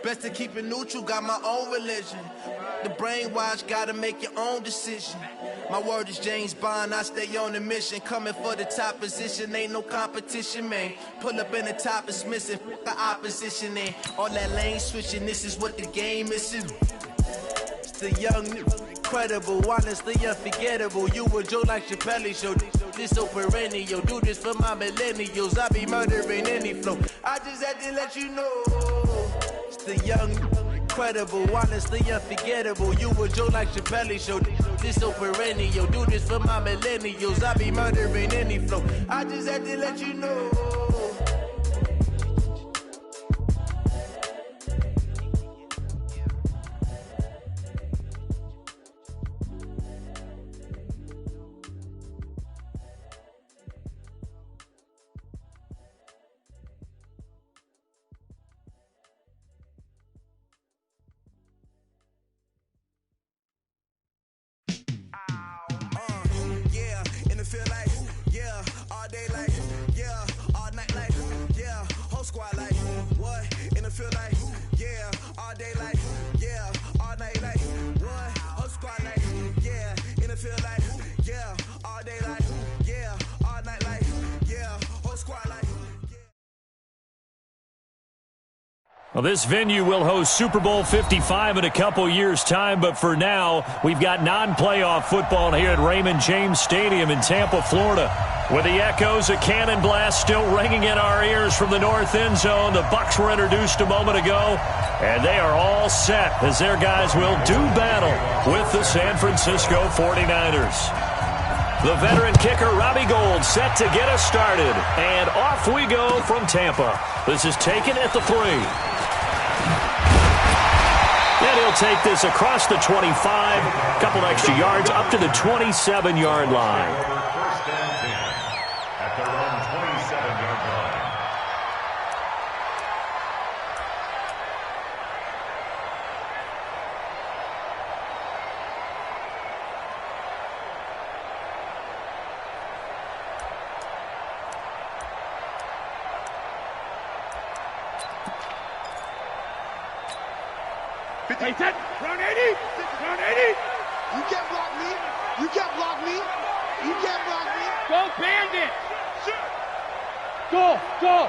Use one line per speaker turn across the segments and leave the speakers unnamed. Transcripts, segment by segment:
Best to keep it neutral, got my own religion. The brainwash, gotta make your own decision. My word is James Bond, I stay on a mission. Coming for the top position, ain't no competition, man. Pull up in the top, it's missing, the opposition in. All that lane switching, this is what the game is. It's the young, incredible, honestly unforgettable. You a Joe like Chappelle show. This so perennial, do this for my millennials. I be murdering any flow. I just had to let you know. It's the young, incredible, honestly unforgettable. You a Joe like Chappelle show. This so perennial, do this for my millennials. I be murdering any flow. I just had to let you know.
Well, this venue will host Super Bowl 55 in a couple years' time, but for now, we've got non-playoff football here at Raymond James Stadium in Tampa, Florida. With the echoes of cannon blast still ringing in our ears from the north end zone, the Bucs were introduced a moment ago, and they are all set as their guys will do battle with the San Francisco 49ers. The veteran kicker, Robbie Gould, set to get us started, and off we go from Tampa. This is taken at the 3. And he'll take this across the 25, a couple extra yards up to the 27-yard line.
First and 10 at their own 27-yard line.
Hey, set. Round 80. Round 80.
You can't block me. You can't block me. You can't block me.
Go Bandit. Go. Go.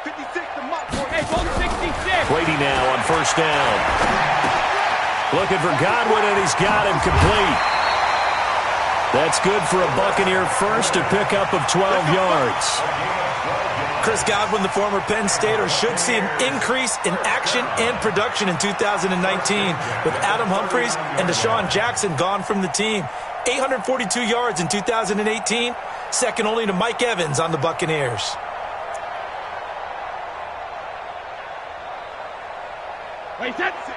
56 to Mike.
Hey, go 66.
Brady now on first down. Looking for Godwin, and he's got him complete. That's good for a Buccaneer first, a pickup of 12 yards.
Chris Godwin, the former Penn Stater, should see an increase in action and production in 2019 with Adam Humphries and Deshaun Jackson gone from the team. 842 yards in 2018, second only to Mike Evans on the Buccaneers.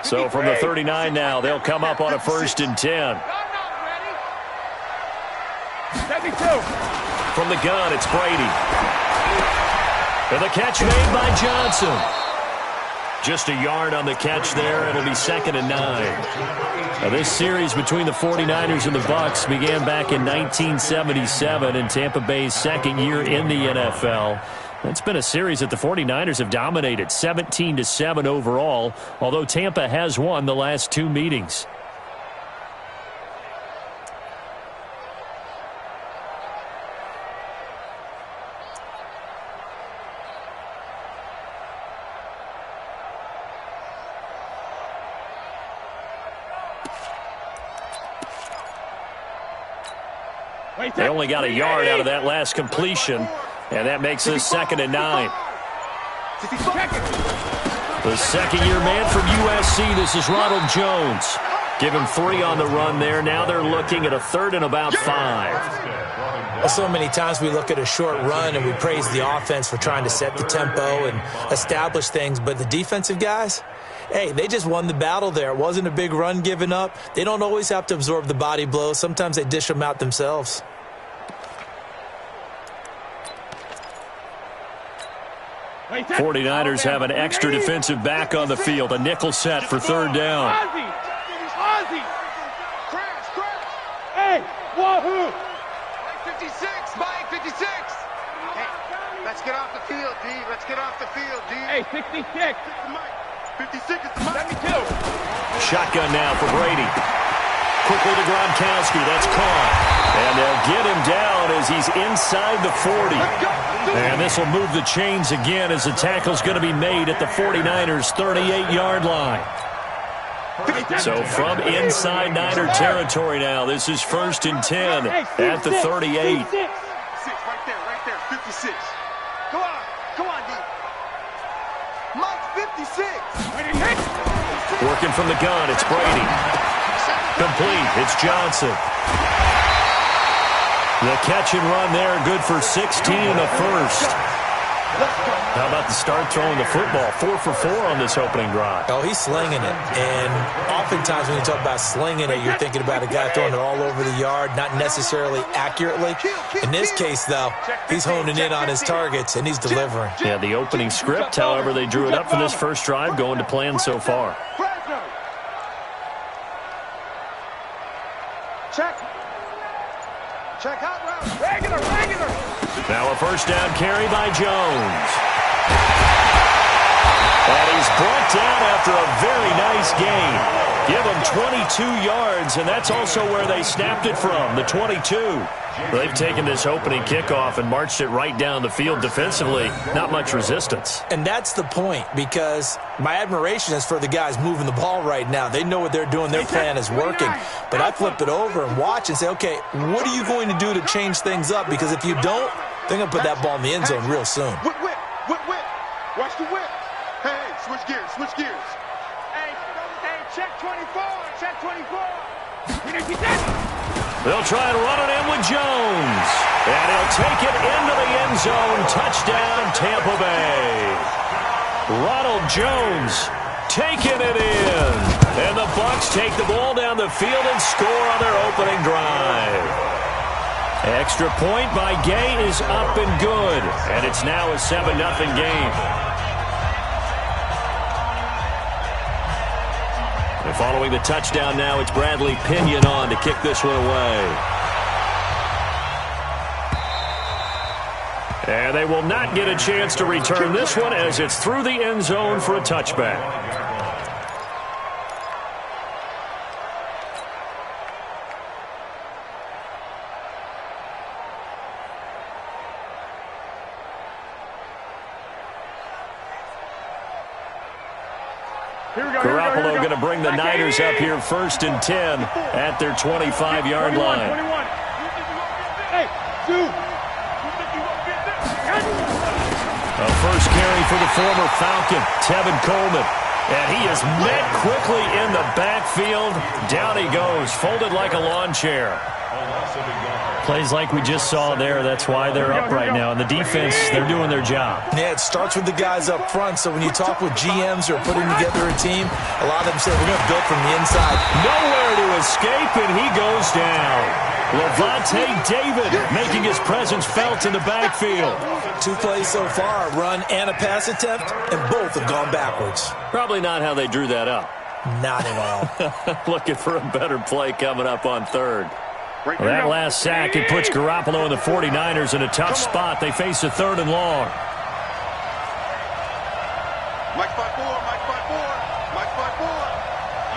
So from the 39 now, they'll come up on a first and 10.
72.
From the gun, it's Brady. And the catch made by Johnson. Just a yard on the catch there. It'll be second and 9. Now, this series between the 49ers and the Bucs began back in 1977 in Tampa Bay's second year in the NFL. It's been a series that the 49ers have dominated, 17-7 overall, although Tampa has won the last 2 meetings. They only got a yard out of that last completion, and that makes this second and 9. The second-year man from USC, this is Ronald Jones. Give him 3 on the run there. Now they're looking at a third and about 5.
Well, so many times we look at a short run and we praise the offense for trying to set the tempo and establish things, but the defensive guys, hey, they just won the battle there. It wasn't a big run given up. They don't always have to absorb the body blows. Sometimes they dish them out themselves.
Hey, 49ers have an extra defensive back on the field. A nickel set for third down.
Ozzy! Hey, wahoo!
56, Mike, 56. Hey, let's get off the field, D. Let's get off the field, D.
Hey, 66.
56 is the mark.
72.
Shotgun now for Brady. Quickly to Gronkowski. That's caught. And they'll get him down as he's inside the 40. And this will move the chains again as the tackle's going to be made at the 49ers' 38-yard line. So from inside Niner territory now, this is 1st and 10 at the 38.
Right there, 56. Come on, D. Mike's 56.
Working from the gun, it's Brady. Complete, it's Johnson. The catch and run there, good for 16 and a first. How about the start throwing the football? 4 for 4 on this opening drive.
Oh, he's slinging it. And oftentimes when you talk about slinging it, you're thinking about a guy throwing it all over the yard, not necessarily accurately. In this case, though, he's honing in on his targets, and he's delivering.
Yeah, the opening script, however, they drew it up for this first drive, going to plan so far.
Check out route.
Regular.
Now a first down carry by Jones. And he's brought down after a very nice gain. Give him 22 yards, and that's also where they snapped it from, the 22. They've taken this opening kickoff and marched it right down the field defensively. Not much resistance.
And that's the point, because my admiration is for the guys moving the ball right now. They know what they're doing. Their plan is working. But I flip it over and watch and say, okay, what are you going to do to change things up? Because if you don't, they're going to put that ball in the end zone real soon.
Whip. Watch the whip. Hey, switch gears.
Hey, check 24.
They'll try and run it in with Jones. And he'll take it into the end zone. Touchdown, Tampa Bay. Ronald Jones taking it in. And the Bucs take the ball down the field and score on their opening drive. Extra point by Gay is up and good. And it's now a 7-0 game. And following the touchdown now, it's Bradley Pinion on to kick this one away. And they will not get a chance to return this one as it's through the end zone for a touchback. Garoppolo going to bring the Niners up here 1st and 10 at their 25-yard line. A first carry for the former Falcon, Tevin Coleman. And he is met quickly in the backfield. Down he goes, folded like a lawn chair. Plays like we just saw there. That's why they're up right now. And the defense, they're doing their job.
Yeah, it starts with the guys up front. So when you talk with GMs who are putting together a team, a lot of them say we're going to build from the inside.
Nowhere to escape, and he goes down. Levante David making his presence felt in the backfield.
2 plays so far, a run and a pass attempt, and both have gone backwards.
Probably not how they drew that up.
Not at all.
Looking for a better play coming up on 3rd. Well, that last sack, it puts Garoppolo and the 49ers in a tough spot. They face a 3rd and long.
Mike 5-4.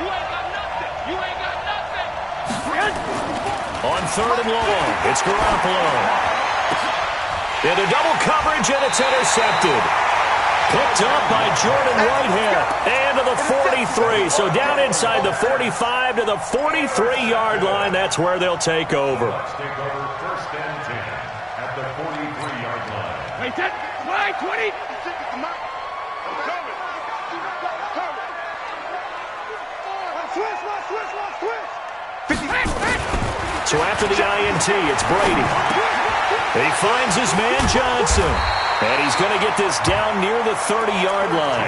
You ain't got nothing.
On 3rd and long, it's Garoppolo. Into double coverage, and it's intercepted. Picked up by Jordan Whitehead. And to the 43. So down inside the 45 to the 43-yard line. That's where they'll take over.
1st and 10 at the 43-yard line.
Wait, that flag 20.
So after the INT, it's Brady. He finds his man Johnson. And he's going to get this down near the 30-yard line.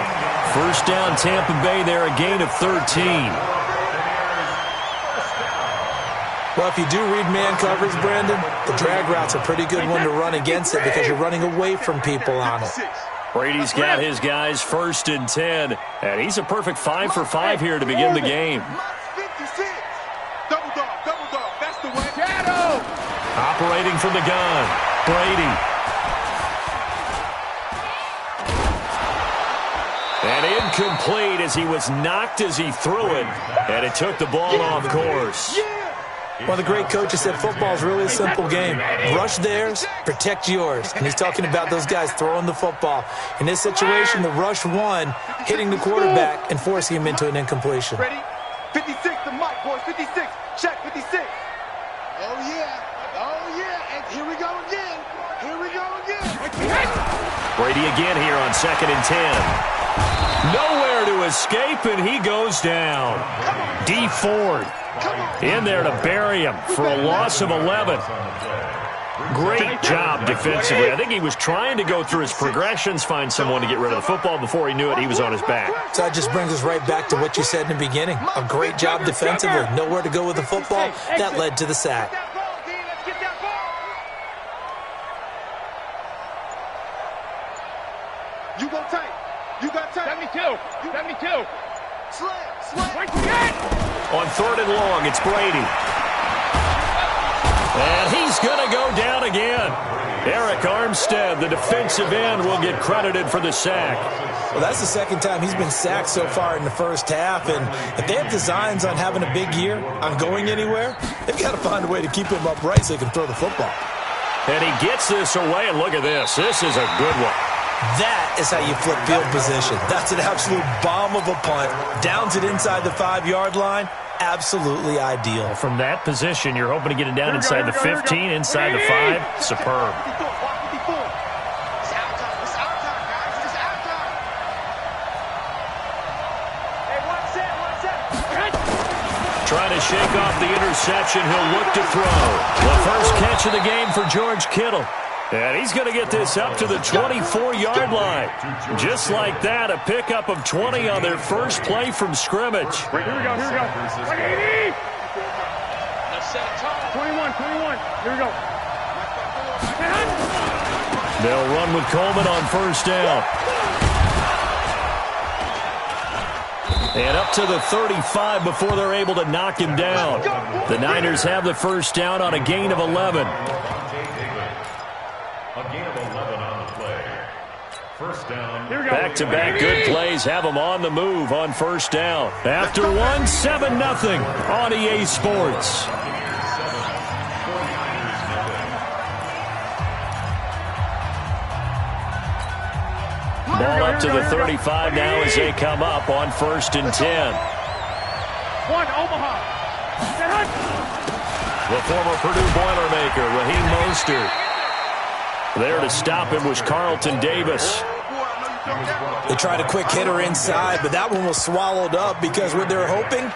First down, Tampa Bay there, a gain of 13.
Well, if you do read man coverage, Brandon, the drag route's a pretty good one to run against it because you're running away from people on it.
Brady's got his guys 1st and 10. And he's a perfect 5 for 5 here to begin the game.
Double dog. That's the way.
Shadow.
Operating from the gun, Brady. And incomplete as he was knocked as he threw it, and it took the ball off course.
One of the great coaches said football is really a simple game. Rush theirs, protect yours. And he's talking about those guys throwing the football. In this situation, the rush won, hitting the quarterback and forcing him into an incompletion.
Ready? 56 to Mike, boys. 56. Check 56. Oh, yeah. Oh, yeah. And here we go again. Here we go again.
Brady again here on 2nd and 10. Nowhere to escape, and he goes down. D. Ford in there to bury him for a loss of 11. Great job defensively. I think he was trying to go through his progressions, find someone to get rid of the football. Before he knew it, he was on his back.
So that just brings us right back to what you said in the beginning. A great job defensively. Nowhere to go with the football. That led to the sack.
You go tight. You got tight.
72. 72.
Slam.
On 3rd and long, it's Brady. And he's going to go down again. Eric Armstead, the defensive end, will get credited for the sack.
Well, that's the second time he's been sacked so far in the first half. And if they have designs on having a big year, on going anywhere, they've got to find a way to keep him upright so he can throw the football.
And he gets this away, and look at this. This is a good one.
That is how you flip field position. That's an absolute bomb of a punt. Downs it inside the 5-yard line. Absolutely ideal.
From that position, you're hoping to get it down inside the 15, inside the 5. Superb. Trying to shake off the interception. He'll look to throw. The first catch of the game for George Kittle. And he's going to get this up to the 24-yard line. Just like that, a pickup of 20 on their first play from scrimmage.
Here we go. 80. 21. Here we go.
They'll run with Coleman on first down. And up to the 35 before they're able to knock him down. The Niners have the first down on a gain of 11.
A gain of 11 on the play. First down.
Back-to-back good plays have them on the move on first down. After one, 7-0 on EA Sports. Ball up to the 35 now as they come up on 1st and 10.
One, Omaha.
The former Purdue Boilermaker, Raheem Mostert. There to stop him was Carlton Davis.
They tried a quick hitter inside, but that one was swallowed up because what they're hoping,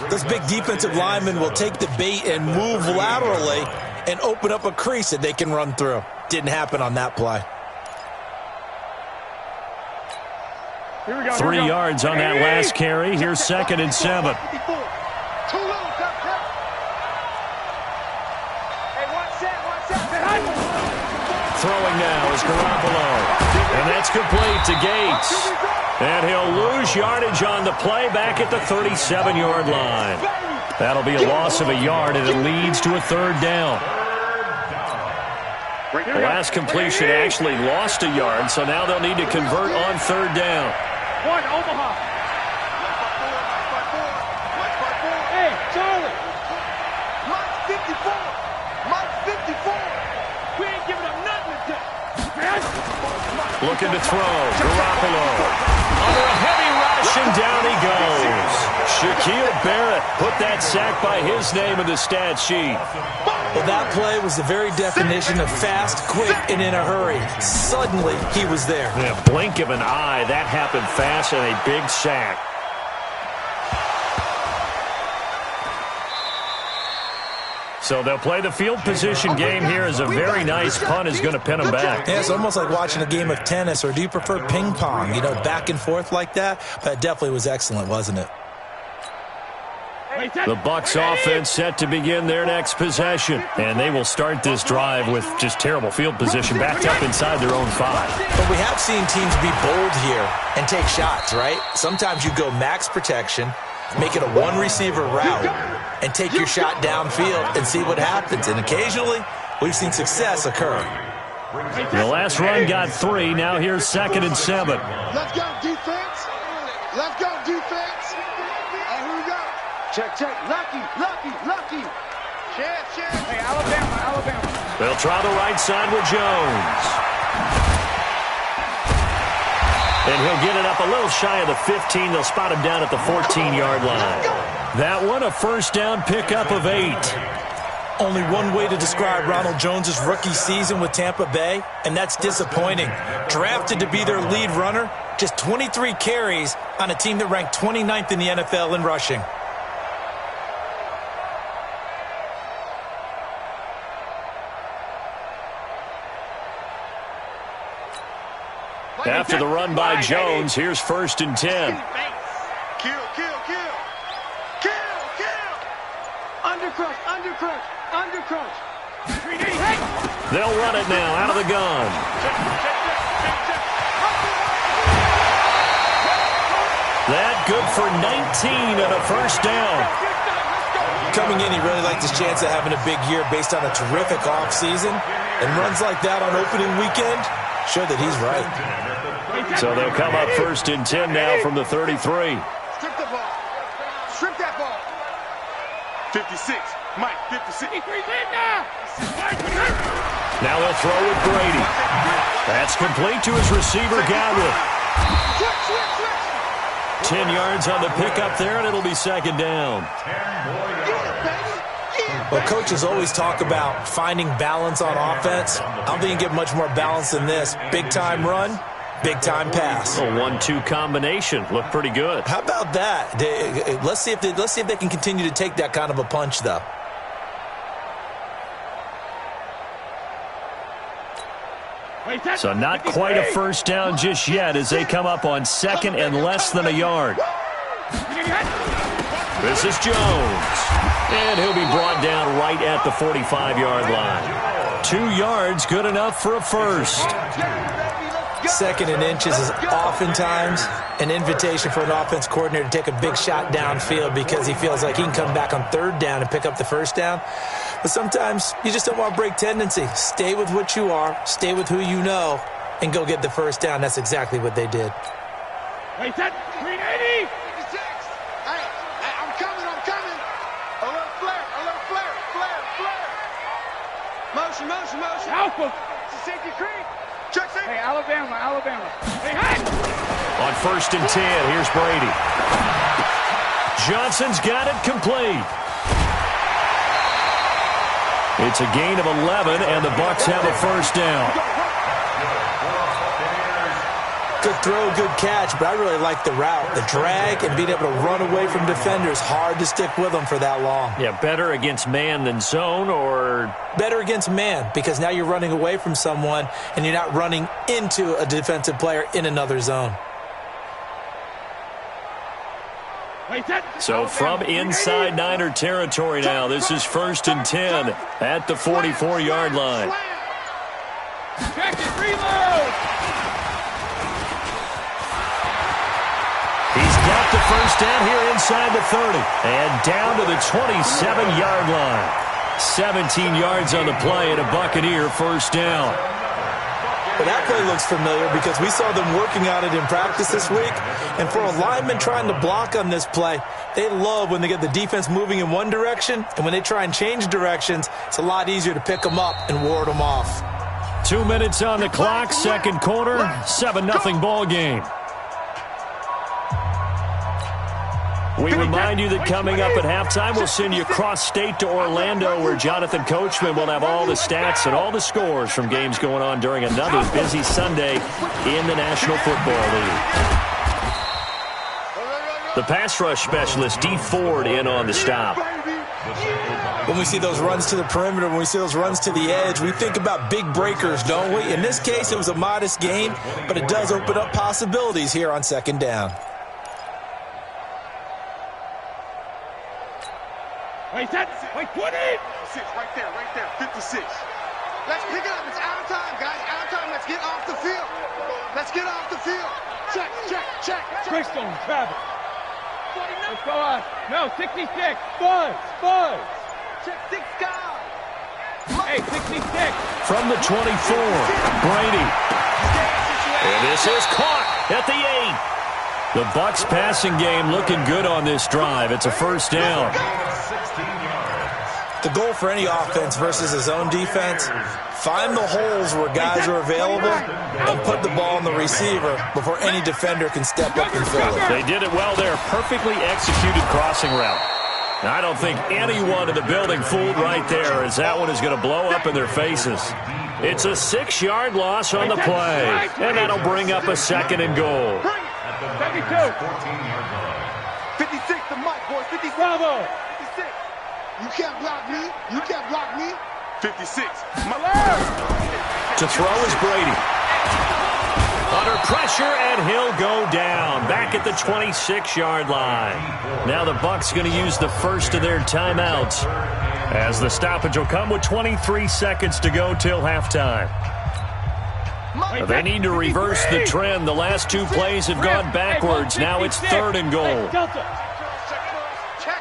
those big defensive linemen will take the bait and move laterally and open up a crease that they can run through. Didn't happen on that play.
3 yards on that last carry. Here's 2nd and 7. Throwing now is Garoppolo. And that's complete to Gates. And he'll lose yardage on the play back at the 37-yard line. That'll be a loss of a yard, and it leads to a 3rd down. The last completion actually lost a yard, so now they'll need to convert on 3rd down.
One, Omaha. Hey, Charlie.
Mike 54. Mike 54.
We ain't giving up nothing today.
Looking to throw. Garoppolo. Under a heavy rush, and down he goes. Shaquille Barrett put that sack by his name in the stat sheet.
Well, that play was the very definition of fast, quick, and in a hurry. Suddenly, he was there.
In a blink of an eye, that happened fast, and a big sack. So they'll play the field position game here as a very nice punt is going to pin them back.
Yeah, it's almost like watching a game of tennis, or do you prefer ping pong? You know, back and forth like that? But it definitely was excellent, wasn't it?
The Bucs offense set to begin their next possession. And they will start this drive with just terrible field position backed up inside their own 5.
But we have seen teams be bold here and take shots, right? Sometimes you go max protection, make it a one-receiver route, and take your shot downfield and see what happens. And occasionally, we've seen success occur.
The last run got 3. Now here's 2nd and 7.
Let's go, defense. Let's go, defense. And here we go. Check, check. Lucky. Check.
Hey, Alabama.
They'll try the right side with Jones. And he'll get it up a little shy of the 15. They'll spot him down at the 14-yard line. That one, a first down pickup of 8.
Only one way to describe Ronald Jones' rookie season with Tampa Bay, and that's disappointing. Drafted to be their lead runner, just 23 carries on a team that ranked 29th in the NFL in rushing.
After the run by Jones, here's 1st and 10.
Kill. Undercrush.
They'll run it now out of the gun. That good for 19 and a first down.
Coming in, he really liked his chance of having a big year based on a terrific offseason. And runs like that on opening weekend show that he's right.
So they'll come up 1st and 10 now from the 33.
Strip that ball. 56. Mike, 56.
Now they'll throw with Brady. That's complete to his receiver, Godwin. 10 yards on the pickup there, and it'll be 2nd down.
Well, coaches always talk about finding balance on offense. I don't think you get much more balance than this. Big-time run, big-time pass.
A 1-2 combination. Looked pretty good.
How about that? Let's see if they can continue to take that kind of a punch, though.
So not quite a first down just yet as they come up on 2nd and less than a yard. This is Jones. And he'll be brought down right at the 45-yard line. 2 yards, good enough for a first.
2nd and inches is oftentimes an invitation for an offense coordinator to take a big shot downfield because he feels like he can come back on 3rd down and pick up the first down. But sometimes you just don't want to break tendency. Stay with what you are, stay with who you know, and go get the first down. That's exactly what they did.
Wait, that 380.
Hey, I'm coming. A little flare. Motion.
Alpha.
Safety creek. Check safety.
Hey, Alabama. Hey.
On 1st and 10, here's Brady. Johnson's got it complete. It's a gain of 11, and the Bucs have a first down.
Good throw, good catch, but I really like the route. The drag and being able to run away from defenders, hard to stick with them for that long.
Yeah, better against man than zone, or?
Better against man, because now you're running away from someone, and you're not running into a defensive player in another zone.
So from inside Niner territory now, this is 1st and 10 at the 44-yard line.
Check it, reload.
He's got the first down here inside the 30 and down to the 27-yard line. 17 yards on the play and a Buccaneer first down.
Well, that play looks familiar because we saw them working on it in practice this week. And for a lineman trying to block on this play, they love when they get the defense moving in one direction. And when they try and change directions, it's a lot easier to pick them up and ward them off.
2 minutes on the clock, 2nd quarter, 7-0 ball game. We remind you that coming up at halftime, we'll send you cross-state to Orlando, where Jonathan Coachman will have all the stats and all the scores from games going on during another busy Sunday in the National Football League. The pass rush specialist, D. Ford, in on the stop.
When we see those runs to the perimeter, when we see those runs to the edge, we think about big breakers, don't we? In this case, it was a modest gain, but it does open up possibilities here on 2nd down.
Wait, 20!
Right there, 56. Let's pick it up. It's out of time, guys. Out of time. Let's get off the field. Check.
Quickstone, Travis. Let's go on. No, 66. Buzz.
Check 6 guys.
Hey, 66.
From the 24, Brady. And this is caught at the 8. The Bucs passing game looking good on this drive. It's a first down.
16 yards.
The goal for any offense versus his own defense, find the holes where guys are available and put the ball on the receiver before any defender can step up and fill it.
They did it well there. Perfectly executed crossing route. Now, I don't think anyone in the building fooled right there, as that one is going to blow up in their faces. It's a 6-yard loss on the play, and that'll bring up a second and goal.
72.
14-yard line.
56, the mic, boys. 56.
Bravo.
56. You can't block me. You can't block me. 56. My
To throw is Brady. Under pressure, and he'll go down. Back at the 26-yard line. Now the Bucs going to use the first of their timeouts, as the stoppage will come with 23 seconds to go till halftime. They need to reverse the trend. The last two plays have gone backwards. Now it's third and goal.
Check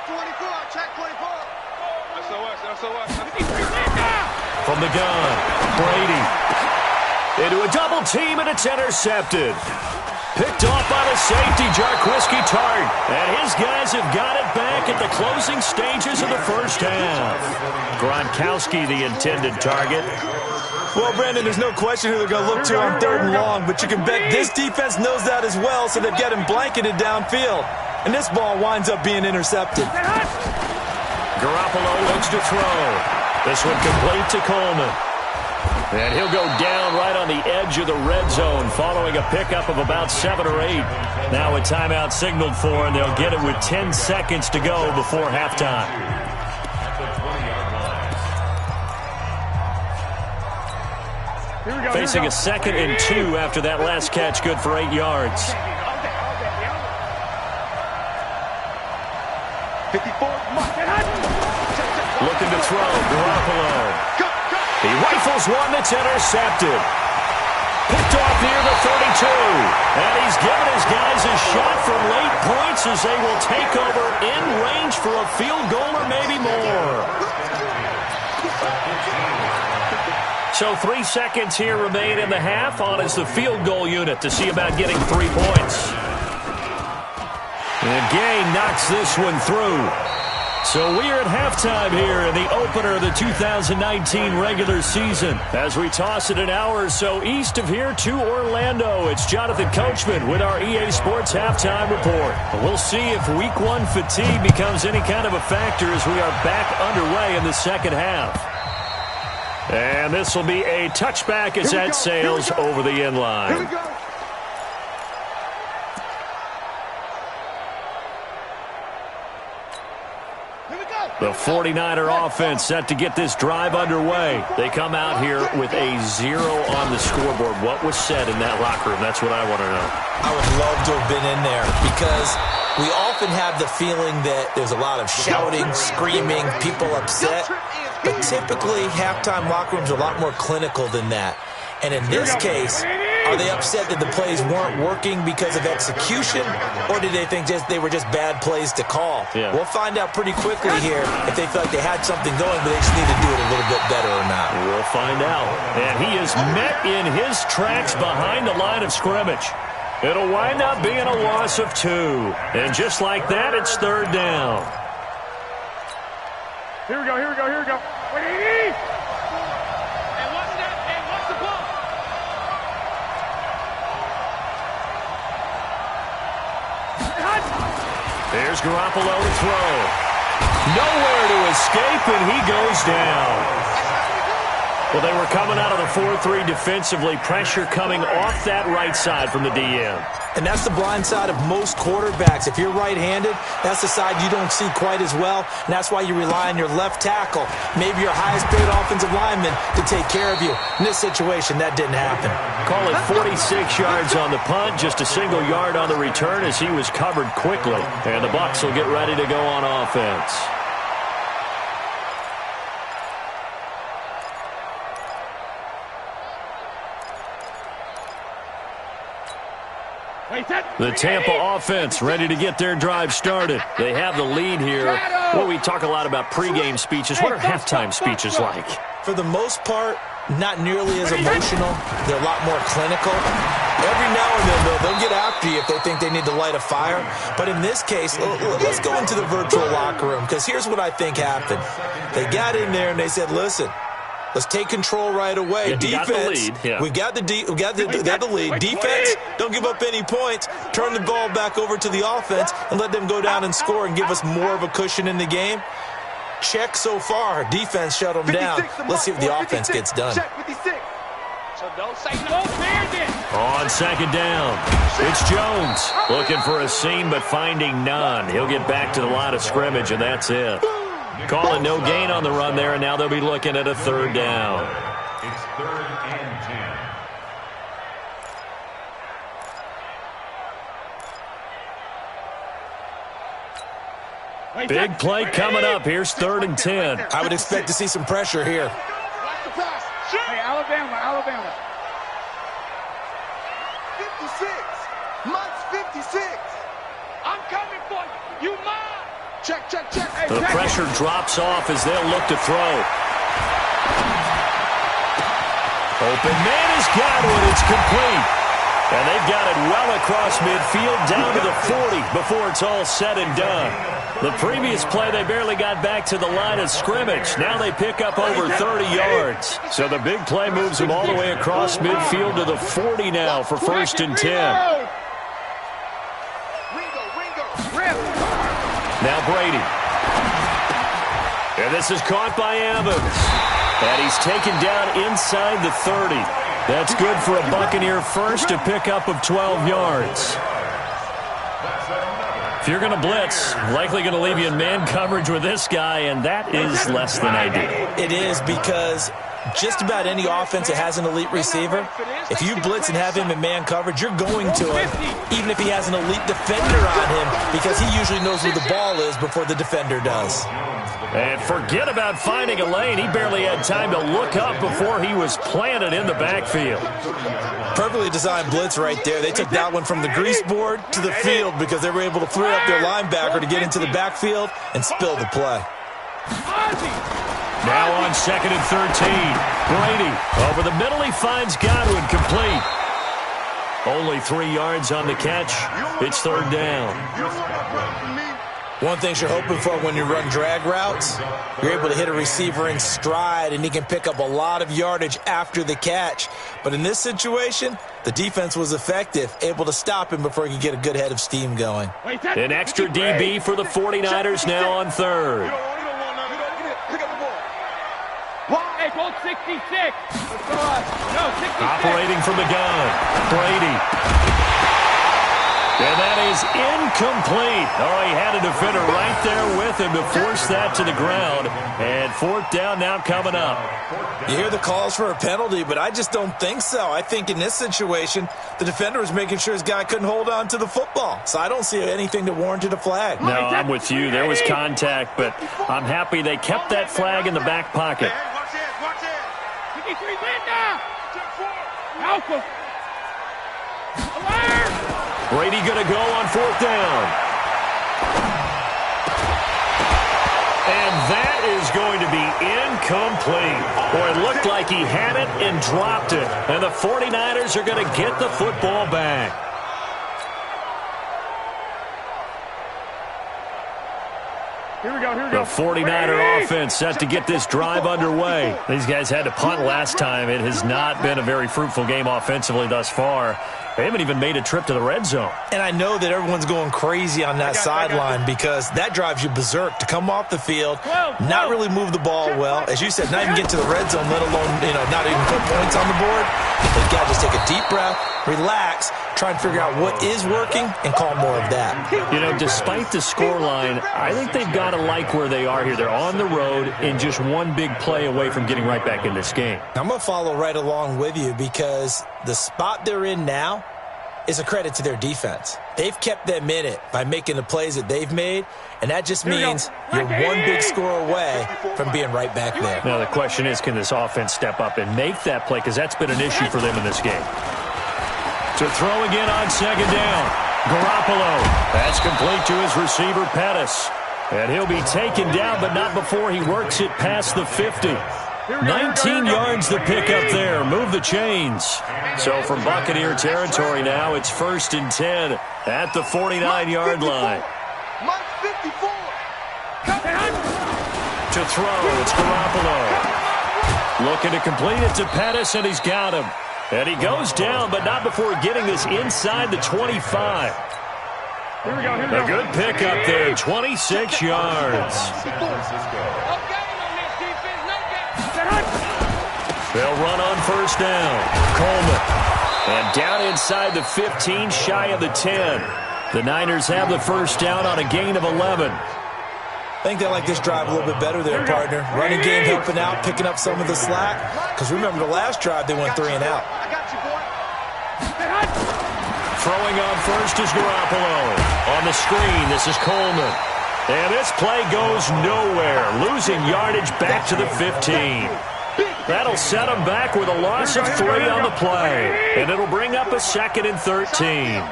24. Check 24.
From the gun, Brady. Into a double team, and it's intercepted. Picked off by the safety, Jarquiski Tart. And his guys have got it back at the closing stages of the first half. Gronkowski, the intended target.
Well, Brandon, there's no question who they're going to look to on third and long, but you can bet this defense knows that as well, so they've got him blanketed downfield. And this ball winds up being intercepted.
Garoppolo looks to throw. This one complete to Coleman. And he'll go down right on the edge of the red zone following a pickup of about 7 or 8. Now a timeout signaled for, and they'll get it with 10 seconds to go before halftime. Facing a 2nd and 2 after that last catch, good for 8 yards.
54.
Looking to throw, Garoppolo. He rifles one that's intercepted. Picked off near the 32. And he's given his guys a shot for late points as they will take over in range for a field goal or maybe more. So 3 seconds here remain in the half. On is the field goal unit to see about getting 3 points. And Gay knocks this one through. So we are at halftime here in the opener of the 2019 regular season. As we toss it an hour or so east of here to Orlando, it's Jonathan Coachman with our EA Sports Halftime Report. We'll see if Week 1 fatigue becomes any kind of a factor as we are back underway in the second half. And this will be a touchback as that sails over the end line.
Here we go.
The 49er offense set to get this drive underway. They come out here with a 0 on the scoreboard. What was said in that locker room? That's what I want to know.
I would love to have been in there because we often have the feeling that there's a lot of shouting, screaming, people upset. But typically, halftime locker rooms are a lot more clinical than that. And in this case, are they upset that the plays weren't working because of execution, or did they think they were just bad plays to call?
Yeah.
We'll find out pretty quickly here if they feel like they had something going, but they just need to do it a little bit better or not.
We'll find out. And he is met in his tracks behind the line of scrimmage. It'll wind up being a loss of 2. And just like that, it's third down.
Here we go. Wait,
There's Garoppolo to throw. Nowhere to escape, and he goes down. Well, they were coming out of the 4-3 defensively. Pressure coming off that right side from the DM.
And that's the blind side of most quarterbacks. If you're right-handed, that's the side you don't see quite as well, and that's why you rely on your left tackle, maybe your highest-paid offensive lineman, to take care of you. In this situation, that didn't happen.
Call it 46 yards on the punt, just a single yard on the return as he was covered quickly. And the Bucs will get ready to go on offense. The Tampa offense ready to get their drive started. They have the lead here. Well, we talk a lot about pregame speeches. What are halftime speeches like?
For the most part, not nearly as emotional. They're a lot more clinical. Every now and then, though, they'll get after you if they think they need to light a fire. But in this case, let's go into the virtual locker room, because here's what I think happened. They got in there and they said, listen, let's take control right away.
Yeah,
Defense, we got the lead. Defense, don't give up any points. Turn the ball back over to the offense and let them go down and score and give us more of a cushion in the game. Check so far. Defense shut them down. Let's see if the offense gets done.
Check 56. So don't say no.
On second down, it's Jones looking for a seam but finding none. He'll get back to the line of scrimmage, and that's it. Calling no gain on the run there, and now they'll be looking at a third down.
It's 3rd and 10.
Big play coming up. Here's 3rd and 10.
I would expect to see some pressure here.
Hey, Alabama.
56. Months 56. I'm coming for you. You mine. Check. Hey,
The pressure drops off as they'll look to throw. Open man is Godwin. It's complete. And they've got it well across midfield down to the 40 before it's all said and done. The previous play, they barely got back to the line of scrimmage. Now they pick up over 30 yards. So the big play moves them all the way across midfield to the 40 now for 1st and 10. Now Brady. And this is caught by Evans. And he's taken down inside the 30. That's good for a Buccaneer first, a pickup of 12 yards. If you're going to blitz, likely going to leave you in man coverage with this guy, and that is less than ideal.
It is, because just about any offense that has an elite receiver, if you blitz and have him in man coverage, you're going to him, even if he has an elite defender on him, because he usually knows where the ball is before the defender does.
And forget about finding a lane. He barely had time to look up before he was planted in the backfield.
Perfectly designed blitz right there. They took that one from the grease board to the field because they were able to free up their linebacker to get into the backfield and spill the play.
Now on 2nd and 13. Brady over the middle. He finds Godwin complete. Only 3 yards on the catch. It's 3rd down.
One thing you're hoping for when you run drag routes, you're able to hit a receiver in stride, and he can pick up a lot of yardage after the catch. But in this situation, the defense was effective, able to stop him before he could get a good head of steam going.
An extra DB for the 49ers now on 3rd.
Hey, goal 66. No, 66.
Operating from the gun. Brady. And that is incomplete. Oh, he had a defender right there with him to force that to the ground. And 4th down now coming up.
You hear the calls for a penalty, but I just don't think so. I think in this situation, the defender was making sure his guy couldn't hold on to the football. So I don't see anything that warranted a flag.
No, I'm with you. There was contact, but I'm happy they kept that flag in the back pocket.
Watch it.
53, Linda. Alpha. Alert.
Brady going to go on 4th down. And that is going to be incomplete. Boy, it looked like he had it and dropped it. And the 49ers are going to get the football back.
Here we go.
The 49er offense set to get this drive underway. These guys had to punt last time. It has not been a very fruitful game offensively thus far. They haven't even made a trip to the red zone.
And I know that everyone's going crazy on that sideline because that drives you berserk to come off the field, not really move the ball well. As you said, not even get to the red zone, let alone, not even put points on the board. They've got to just take a deep breath, relax, try and figure out what is working and call more of that.
Despite the scoreline, I think they've got to like where they are here. They're on the road and just one big play away from getting right back in this game.
I'm going to follow right along with you because the spot they're in now is a credit to their defense. They've kept them in it by making the plays that they've made, and that just means you're one big score away from being right back there.
Now the question is, can this offense step up and make that play? Because that's been an issue for them in this game. To throw again on 2nd down. Garoppolo. That's complete to his receiver, Pettis. And he'll be taken down, but not before he works it past the 50. 19 yards to pick up there. Move the chains. So from Buccaneer territory now, it's 1st and 10 at the 49-yard line. To throw, it's Garoppolo. Looking to complete it to Pettis, and he's got him. And he goes down, but not before getting this inside the 25. A good pickup there, 26 yards. They'll run on 1st down. Coleman. And down inside the 15, shy of the 10. The Niners have the 1st down on a gain of 11.
I think they like this drive a little bit better there, partner. Running game helping out, picking up some of the slack. Because remember, the last drive, they went 3 and out.
Throwing on 1st is Garoppolo. On the screen, this is Coleman. And this play goes nowhere. Losing yardage back to the 15. That'll set them back with a loss of 3 on the play. And it'll bring up a 2nd and 13.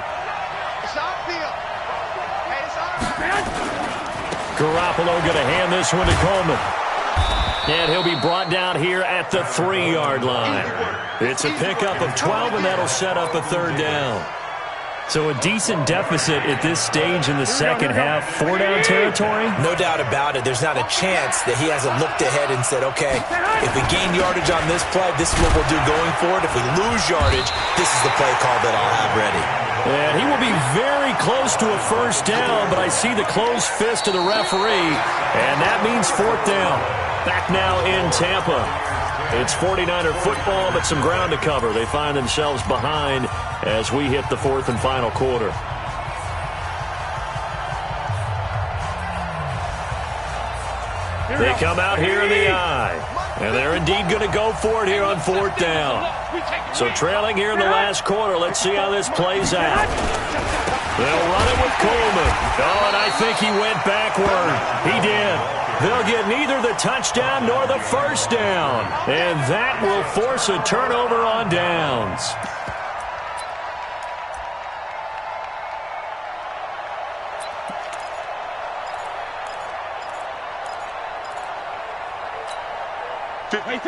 Garoppolo going to hand this one to Coleman. And he'll be brought down here at the 3-yard line. It's a pickup of 12, and that'll set up a 3rd down. So a decent deficit at this stage in the second half. 4-down territory?
No doubt about it. There's not a chance that he hasn't looked ahead and said, okay, if we gain yardage on this play, this is what we'll do going forward. If we lose yardage, this is the play call that I'll have ready.
And he will be very close to a 1st down, but I see the closed fist of the referee, and that means 4th down. Back now in Tampa. It's 49er football, but some ground to cover. They find themselves behind as we hit the 4th and final quarter. They come out here in the eye, and they're indeed going to go for it here on 4th down. So trailing here in the last quarter, let's see how this plays out. They'll run it with Coleman. Oh, and I think he went backward. He did. They'll get neither the touchdown nor the 1st down. And that will force a turnover on downs.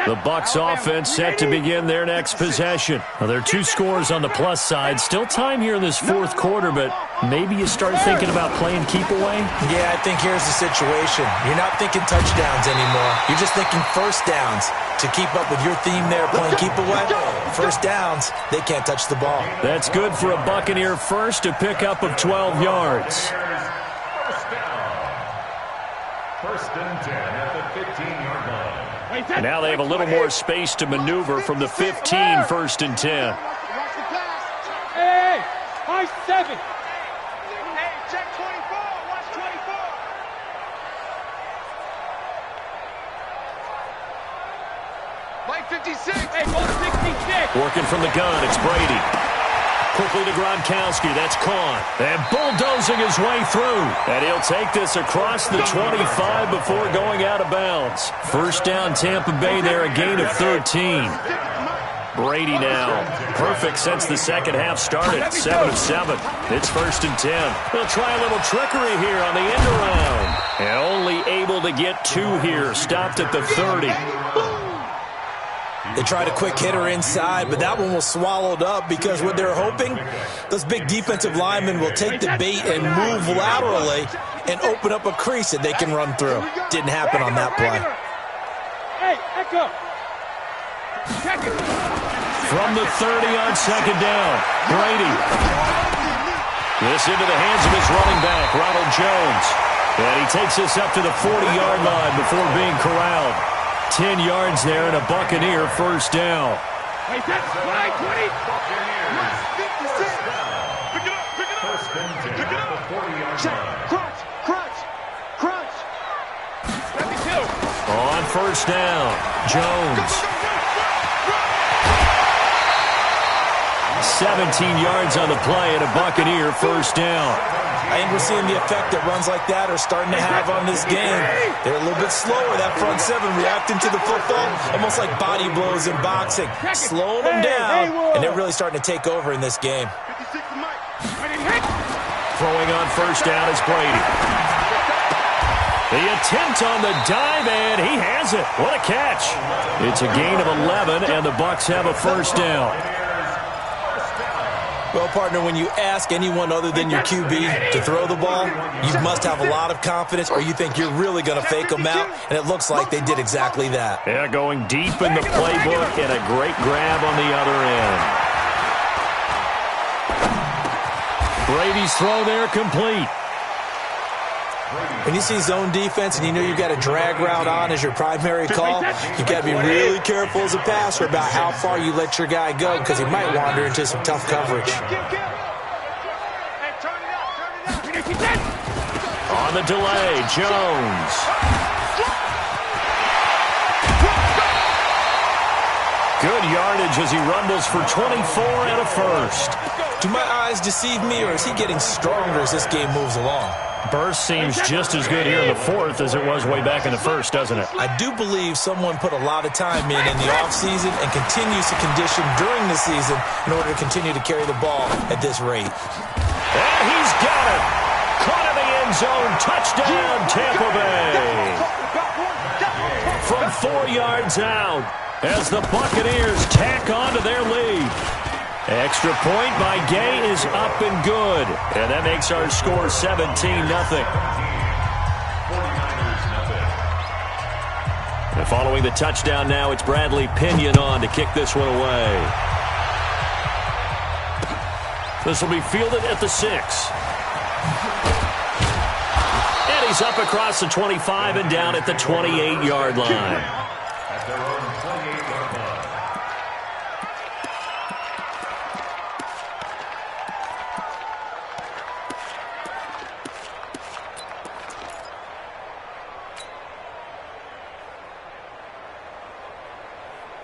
The Bucs offense set to begin their next possession. Now, there are 2 scores on the plus side. Still time here in this 4th quarter, but maybe you start thinking about playing keep away?
Yeah, I think here's the situation. You're not thinking touchdowns anymore. You're just thinking 1st downs. To keep up with your theme there, playing keep away, 1st downs, they can't touch the ball.
That's good for a Buccaneer 1st to pick up of 12 yards.
1st down. 1st and 10 at the 15-yard line.
And now they have a little more space to maneuver from the 15, 1st and 10.
Hey, high 7.
Hey, check 24. Watch 24. Mike 56.
Hey, ball 66.
Working from the gun, it's Brady. Quickly to Gronkowski, that's Kahn. And bulldozing his way through. And he'll take this across the 25 before going out of bounds. 1st down Tampa Bay there, a gain of 13. Brady now. Perfect since the second half started. 7 of 7. It's 1st and 10. They'll try a little trickery here on the end around. And only able to get 2 here. Stopped at the 30.
They tried a quick hitter inside, but that one was swallowed up because what they're hoping, those big defensive linemen will take the bait and move laterally and open up a crease that they can run through. Didn't happen on that play.
Hey, Echo. Check it.
From the 30 on 2nd down, Brady. This into the hands of his running back, Ronald Jones. And he takes this up to the 40-yard line before being corralled. 10 yards there and a Buccaneer 1st down.
Hey, that's fly 20.
Pick it up, pick it up.
1st and 10 at the 40-yard
Check,
line.
crunch, crunch, crunch.
72.
On 1st down, Jones. 17 yards on the play and a Buccaneer 1st down.
I think we're seeing the effect that runs like that are starting to have on this game. They're a little bit slower, that front 7, reacting to the football, almost like body blows in boxing. Slowing them down, and they're really starting to take over in this game.
56 to Mike.
Throwing on 1st down is Brady. The attempt on the dive, and he has it. What a catch. It's a gain of 11, and the Bucs have a first down.
Well, partner, when you ask anyone other than your QB to throw the ball, you must have a lot of confidence, or you think you're really going to fake them out, and it looks like they did exactly that.
Yeah, going deep in the playbook, and a great grab on the other end. Brady's throw there complete.
When you see zone defense and you know you've got a drag route on as your primary call, you've got to be really careful as a passer about how far you let your guy go because he might wander into some tough coverage.
On the delay, Jones. Good yardage as he rumbles for 24 and a first.
Do my eyes deceive me, or is he getting stronger as this game moves along?
Burst seems just as good here in the fourth as it was way back in the first, doesn't it?
I do believe someone put a lot of time in the offseason and continues to condition during the season in order to continue to carry the ball at this rate.
And he's got it. Caught in the end zone. Touchdown, Tampa Bay. From 4 yards out as the Buccaneers tack on to their lead. Extra point by Gay is up and good. And that makes our score 17-0. And following the touchdown now, it's Bradley Pinion on to kick this one away. This will be fielded at the 6. And he's up across the 25 and down at the 28-yard line.
At their own 28-yard line.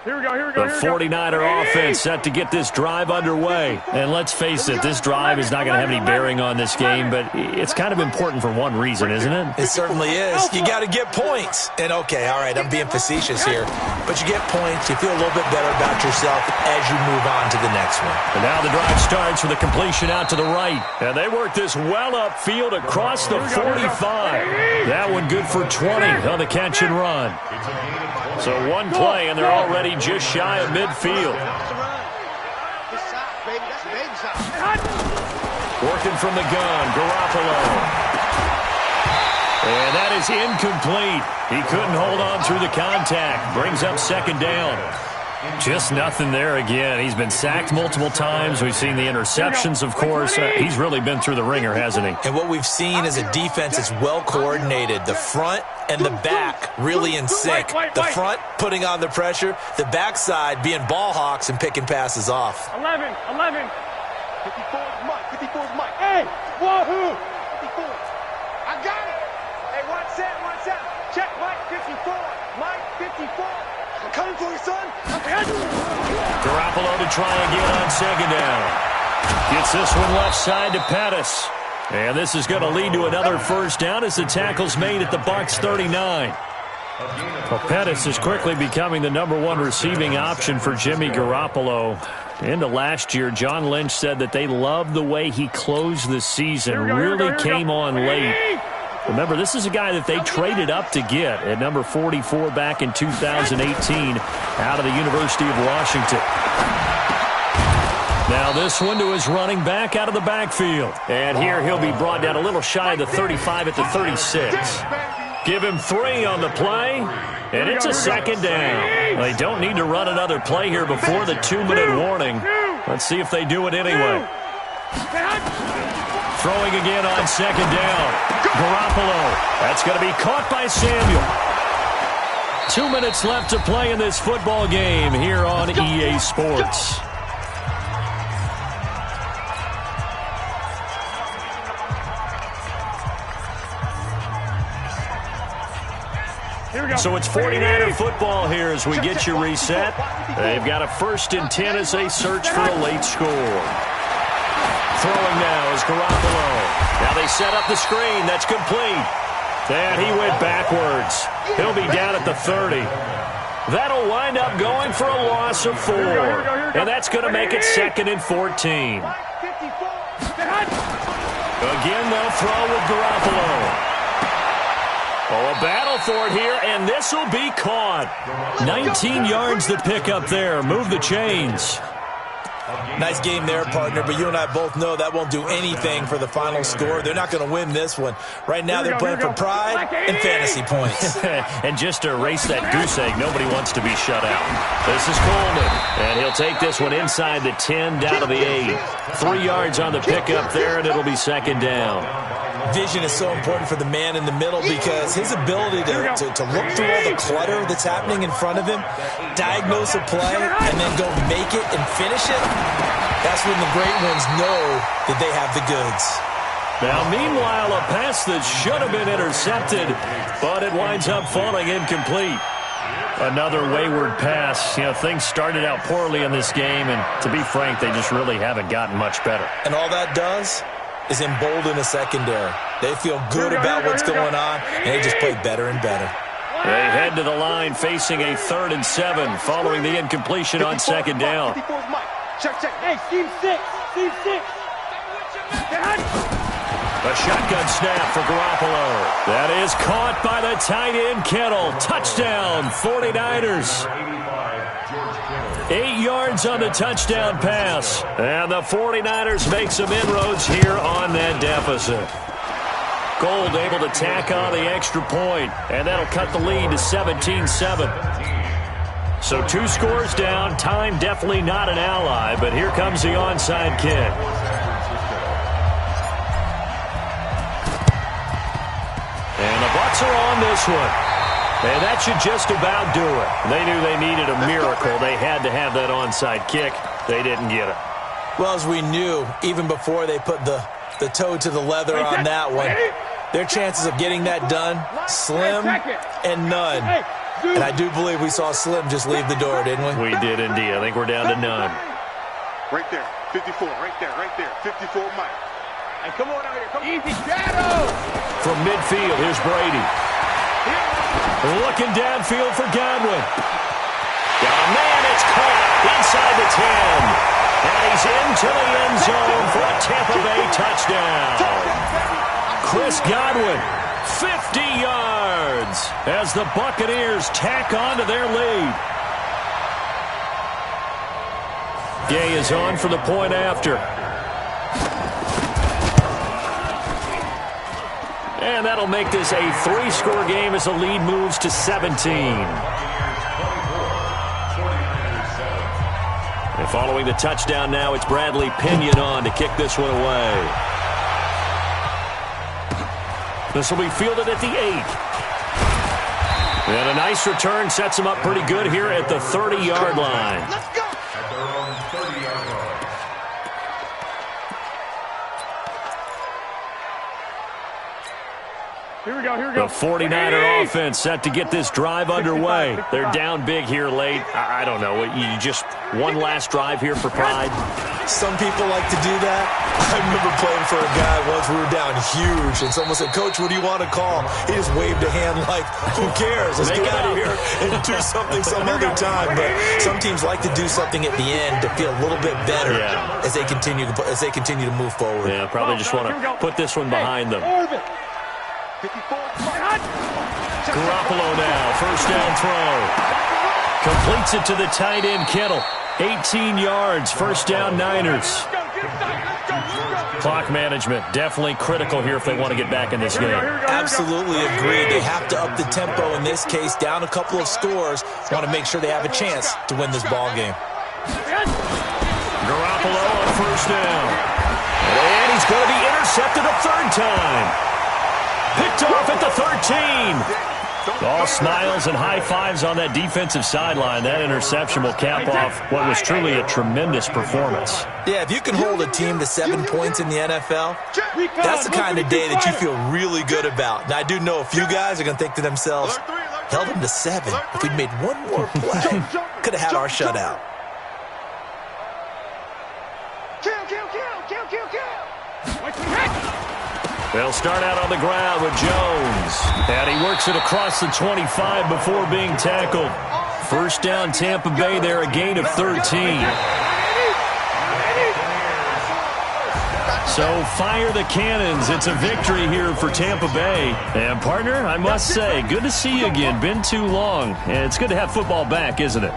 Here we go, here we go,
The
here we go.
49er offense set to get this drive underway. And let's face it, this drive is not going to have any bearing on this game, but it's kind of important for one reason, isn't it?
It certainly is. You got to get points. And, okay, all right, I'm being facetious here. But you get points, you feel a little bit better about yourself as you move on to the next one.
And now the drive starts with a completion out to the right. And they work this well upfield across the 45. That one good for 20 on the catch and run. So one play, and they're already just shy of midfield. Working from the gun, Garoppolo. And that is incomplete. He couldn't hold on through the contact. Brings up second down. Just nothing there again. He's been sacked multiple times. We've seen the interceptions, of course. He's really been through the ringer, hasn't he?
And what we've seen is a defense that's well coordinated. The front and the back really in sync. The front putting on the pressure. The backside being ball hawks and picking passes off.
11. 54 is Mike. 54 is Mike. Hey, wahoo! 54. I got it. Hey, one set. Check Mike 54. Mike 54. I'm coming for you, son.
Garoppolo to try again on second down. Gets this one left side to Pettis. And this is going to lead to another first down as the tackle's made at the Bucs 39. Well, Pettis is quickly becoming the #1 receiving option for Jimmy Garoppolo. Into last year, John Lynch said that they loved the way he closed the season. Really came on late. Remember, this is a guy that they traded up to get at number 44 back in 2018 out of the University of Washington. Now this one to his running back out of the backfield. And here he'll be brought down a little shy of the 35 at the 36. Give him 3 on the play, and it's a second down. They don't need to run another play here before the 2-minute warning. Let's see if they do it anyway. Throwing again on second down. Garoppolo. That's going to be caught by Samuel. 2 minutes left to play in this football game here on EA Sports. So it's 49er football here as we get you reset. They've got a 1st and 10 as they search for a late score. Throwing now is Garoppolo. Now they set up the screen. That's complete. And he went backwards. He'll be down at the 30. That'll wind up going for a loss of 4. And that's going to make it 2nd and 14. Again, they'll throw with Garoppolo. Oh, They'll battle for it here, and this will be caught. 19 yards to pick up there. Move the chains.
Nice game there, partner, but you and I both know that won't do anything for the final score. They're not going to win this one. Right now they're playing for pride and fantasy points.
And just to erase that goose egg, nobody wants to be shut out. This is Coleman, and he'll take this one inside the 10, down to the 8. 3 yards on the pickup there, and it'll be second down.
Vision is so important for the man in the middle because his ability to look through all the clutter that's happening in front of him, diagnose a play, and then go make it and finish it, that's when the great ones know that they have the goods.
Now, meanwhile, a pass that should have been intercepted, but it winds up falling incomplete. Another wayward pass. You know, things started out poorly in this game, and to be frank, they just really haven't gotten much better.
And all that does is embolden a secondary. They feel good about what's going on, and they just play better and better.
They head to the line facing a 3rd and 7 following the incompletion on second down.
Check. Hey, Steve 6.
A shotgun snap for Garoppolo. That is caught by the tight end Kittle. Touchdown, 49ers. 8 yards on the touchdown pass. And the 49ers make some inroads here on that deficit. Gold able to tack on the extra point, and that'll cut the lead to 17-7. So 2 scores down. Time definitely not an ally, but here comes the onside kick. And the Bucs are on this one. And that should just about do it. They knew they needed a miracle. They had to have that onside kick. They didn't get it.
Well, as we knew, even before they put the toe to the leather on that one, their chances of getting that done, slim and none. And I do believe we saw Slim just leave the door, didn't we?
We did indeed. I think we're down to none.
Right there, 54, right there, 54 Mike.
Hey, come on out here. Come easy, shadow.
From midfield, here's Brady. Looking downfield for Godwin. Oh, man, it's caught inside the 10. And he's into the end zone for a Tampa Bay touchdown. Chris Godwin, 50 yards as the Buccaneers tack on to their lead. Gay is on for the point after. And that'll make this a 3-score game as the lead moves to 17. And following the touchdown now, it's Bradley Pinion on to kick this one away. This will be fielded at the 8. And a nice return sets him up pretty good here at the 30-yard line.
Let's go.
At their own 30-yard line.
Here we go.
The 49er offense set to get this drive underway. They're down big here late. I don't know. You just one last drive here for pride?
Some people like to do that. I remember playing for a guy once. We were down huge, and someone said, "Coach, what do you want to call?" He just waved a hand like, "Who cares? Let's get out of here and do something some other time." But some teams like to do something at the end to feel a little bit better as they continue to move forward.
Yeah, probably just want to put this one behind them. Garoppolo now, first down throw. Completes it to the tight end, Kittle. 18 yards, first down, Niners. Clock management, definitely critical here if they want to get back in this game.
Absolutely agreed. They have to up the tempo in this case, down a couple of scores. Want to make sure they have a chance to win this ball game.
Garoppolo on first down. And he's going to be intercepted a 3rd time. Picked off at the 13. All smiles and high fives on that defensive sideline. That interception will cap off what was truly a tremendous performance.
Yeah, if you can hold a team to 7 points in the NFL, that's the kind of day that you feel really good about. And I do know a few guys are going to think to themselves, held them to 7. If we'd made one more play, could have had our shutout.
Kill.
They'll start out on the ground with Jones. And he works it across the 25 before being tackled. First down, Tampa Bay there, a gain of 13. So fire the cannons. It's a victory here for Tampa Bay. And, partner, I must say, good to see you again. Been too long. And it's good to have football back, isn't it?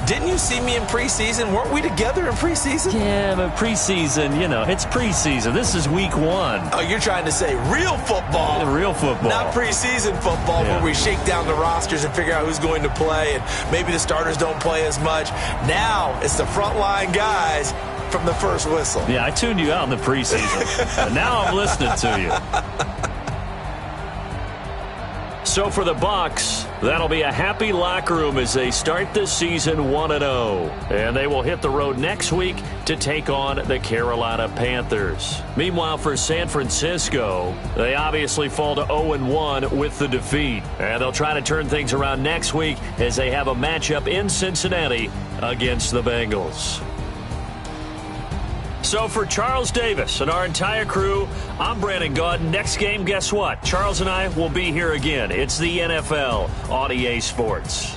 Didn't you see me in preseason? Weren't we together in preseason?
Yeah, but preseason, it's preseason. This is week 1.
Oh, you're trying to say real football.
Yeah, real football.
Not preseason football where we shake down the rosters and figure out who's going to play, and maybe the starters don't play as much. Now it's the frontline guys from the first whistle.
Yeah, I tuned you out in the preseason. But now I'm listening to you. So for the Bucs, that'll be a happy locker room as they start this season 1-0. And they will hit the road next week to take on the Carolina Panthers. Meanwhile, for San Francisco, they obviously fall to 0-1 with the defeat. And they'll try to turn things around next week as they have a matchup in Cincinnati against the Bengals. So for Charles Davis and our entire crew, I'm Brandon Gaudin. Next game, guess what? Charles and I will be here again. It's the NFL on EA Sports.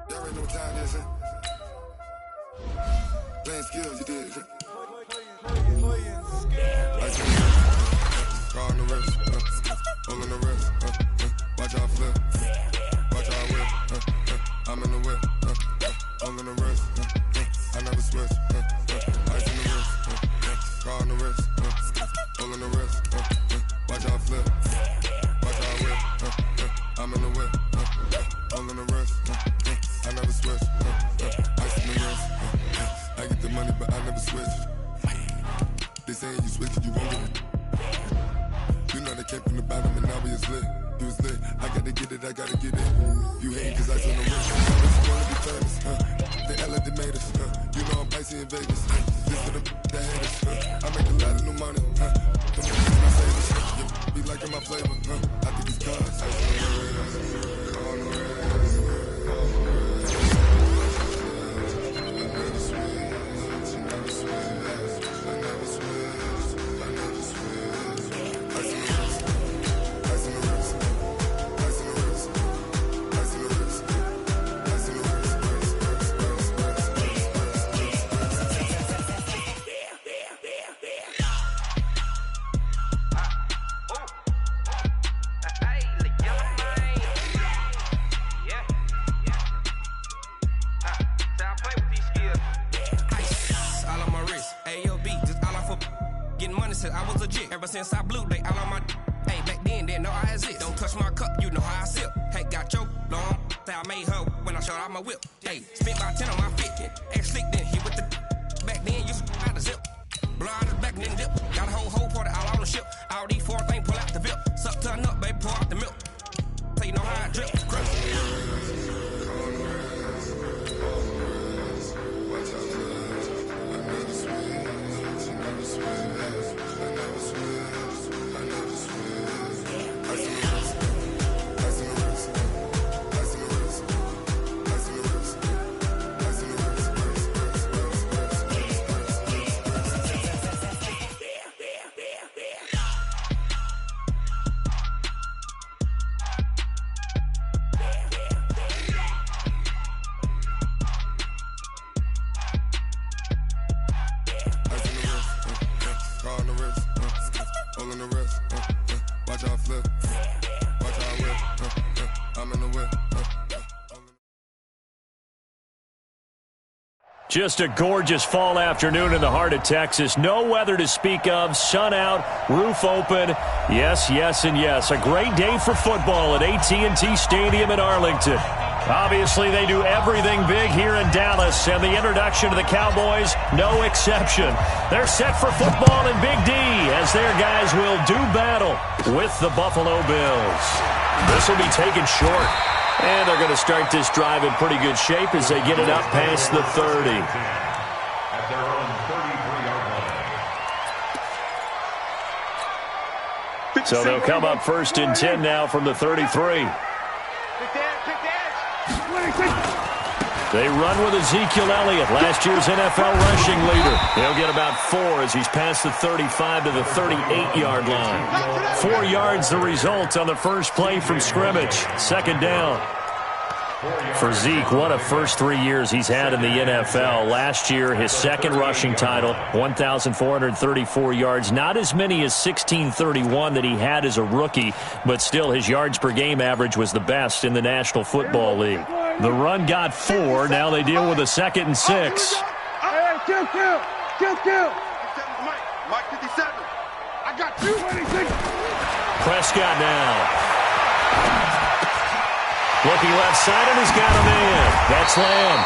Y'all already know what time it is, huh? Playing skills, you did, huh? Car on the wrist, all on the wrist, watch out flip, watch out whip, I'm in the whip, all on the wrist, I never switch, ice in the wrist, car on the wrist, all on the wrist, watch out flip, watch out whip, I'm in the whip, all on the wrist, I never switch, ice in the wrist, I get the money but I never switch. They saying you switch it, you won't get it. You know they came from the bottom and now we is lit. You was lit, I gotta get it, I gotta get it. You hating cause ice on the wrist. You wanna be famous, they act like they made us, you know I'm icy in Vegas, this for the that haters, I make a lot of new money, come on, I say this shit, be liking my flavor, I think it's cause ice on the wrist, on the wrist,
since I blew, they all on my hey, back then, didn't know I exist. Don't touch my cup, you know how I sip. Hey, got your long, say I made her when I showed out my whip. Hey, spent about 10 on my fit, ex slick then he with the back then, you out the zip. Blow out his back and then dip. Got a whole party all on the ship. All these 4 things pull out the VIP. Suck turn up, baby, pour out the milk. So you know how I drip.
Just a gorgeous fall afternoon in the heart of Texas. No weather to speak of. Sun out, roof open. Yes, yes, and yes. A great day for football at AT&T Stadium in Arlington. Obviously, they do everything big here in Dallas, and the introduction to the Cowboys, no exception. They're set for football in Big D as their guys will do battle with the Buffalo Bills. This will be taken short. And they're going to start this drive in pretty good shape as they get it up past the 30. So they'll come up 1st and 10 now from the 33. They run with Ezekiel Elliott, last year's NFL rushing leader. He'll get about 4 as he's past the 35 to the 38-yard line. 4 yards the result on the first play from scrimmage. 2nd down. For Zeke, what a first 3 years he's had in the NFL. Last year, his 2nd rushing title, 1,434 yards. Not as many as 1,631 that he had as a rookie, but still his yards per game average was the best in the National Football League. The run got 4. Now they deal with a 2nd and 6.
Kill. Mike 57. I got you.
Prescott now. Looking left side, and he's got a man. That's Lamb.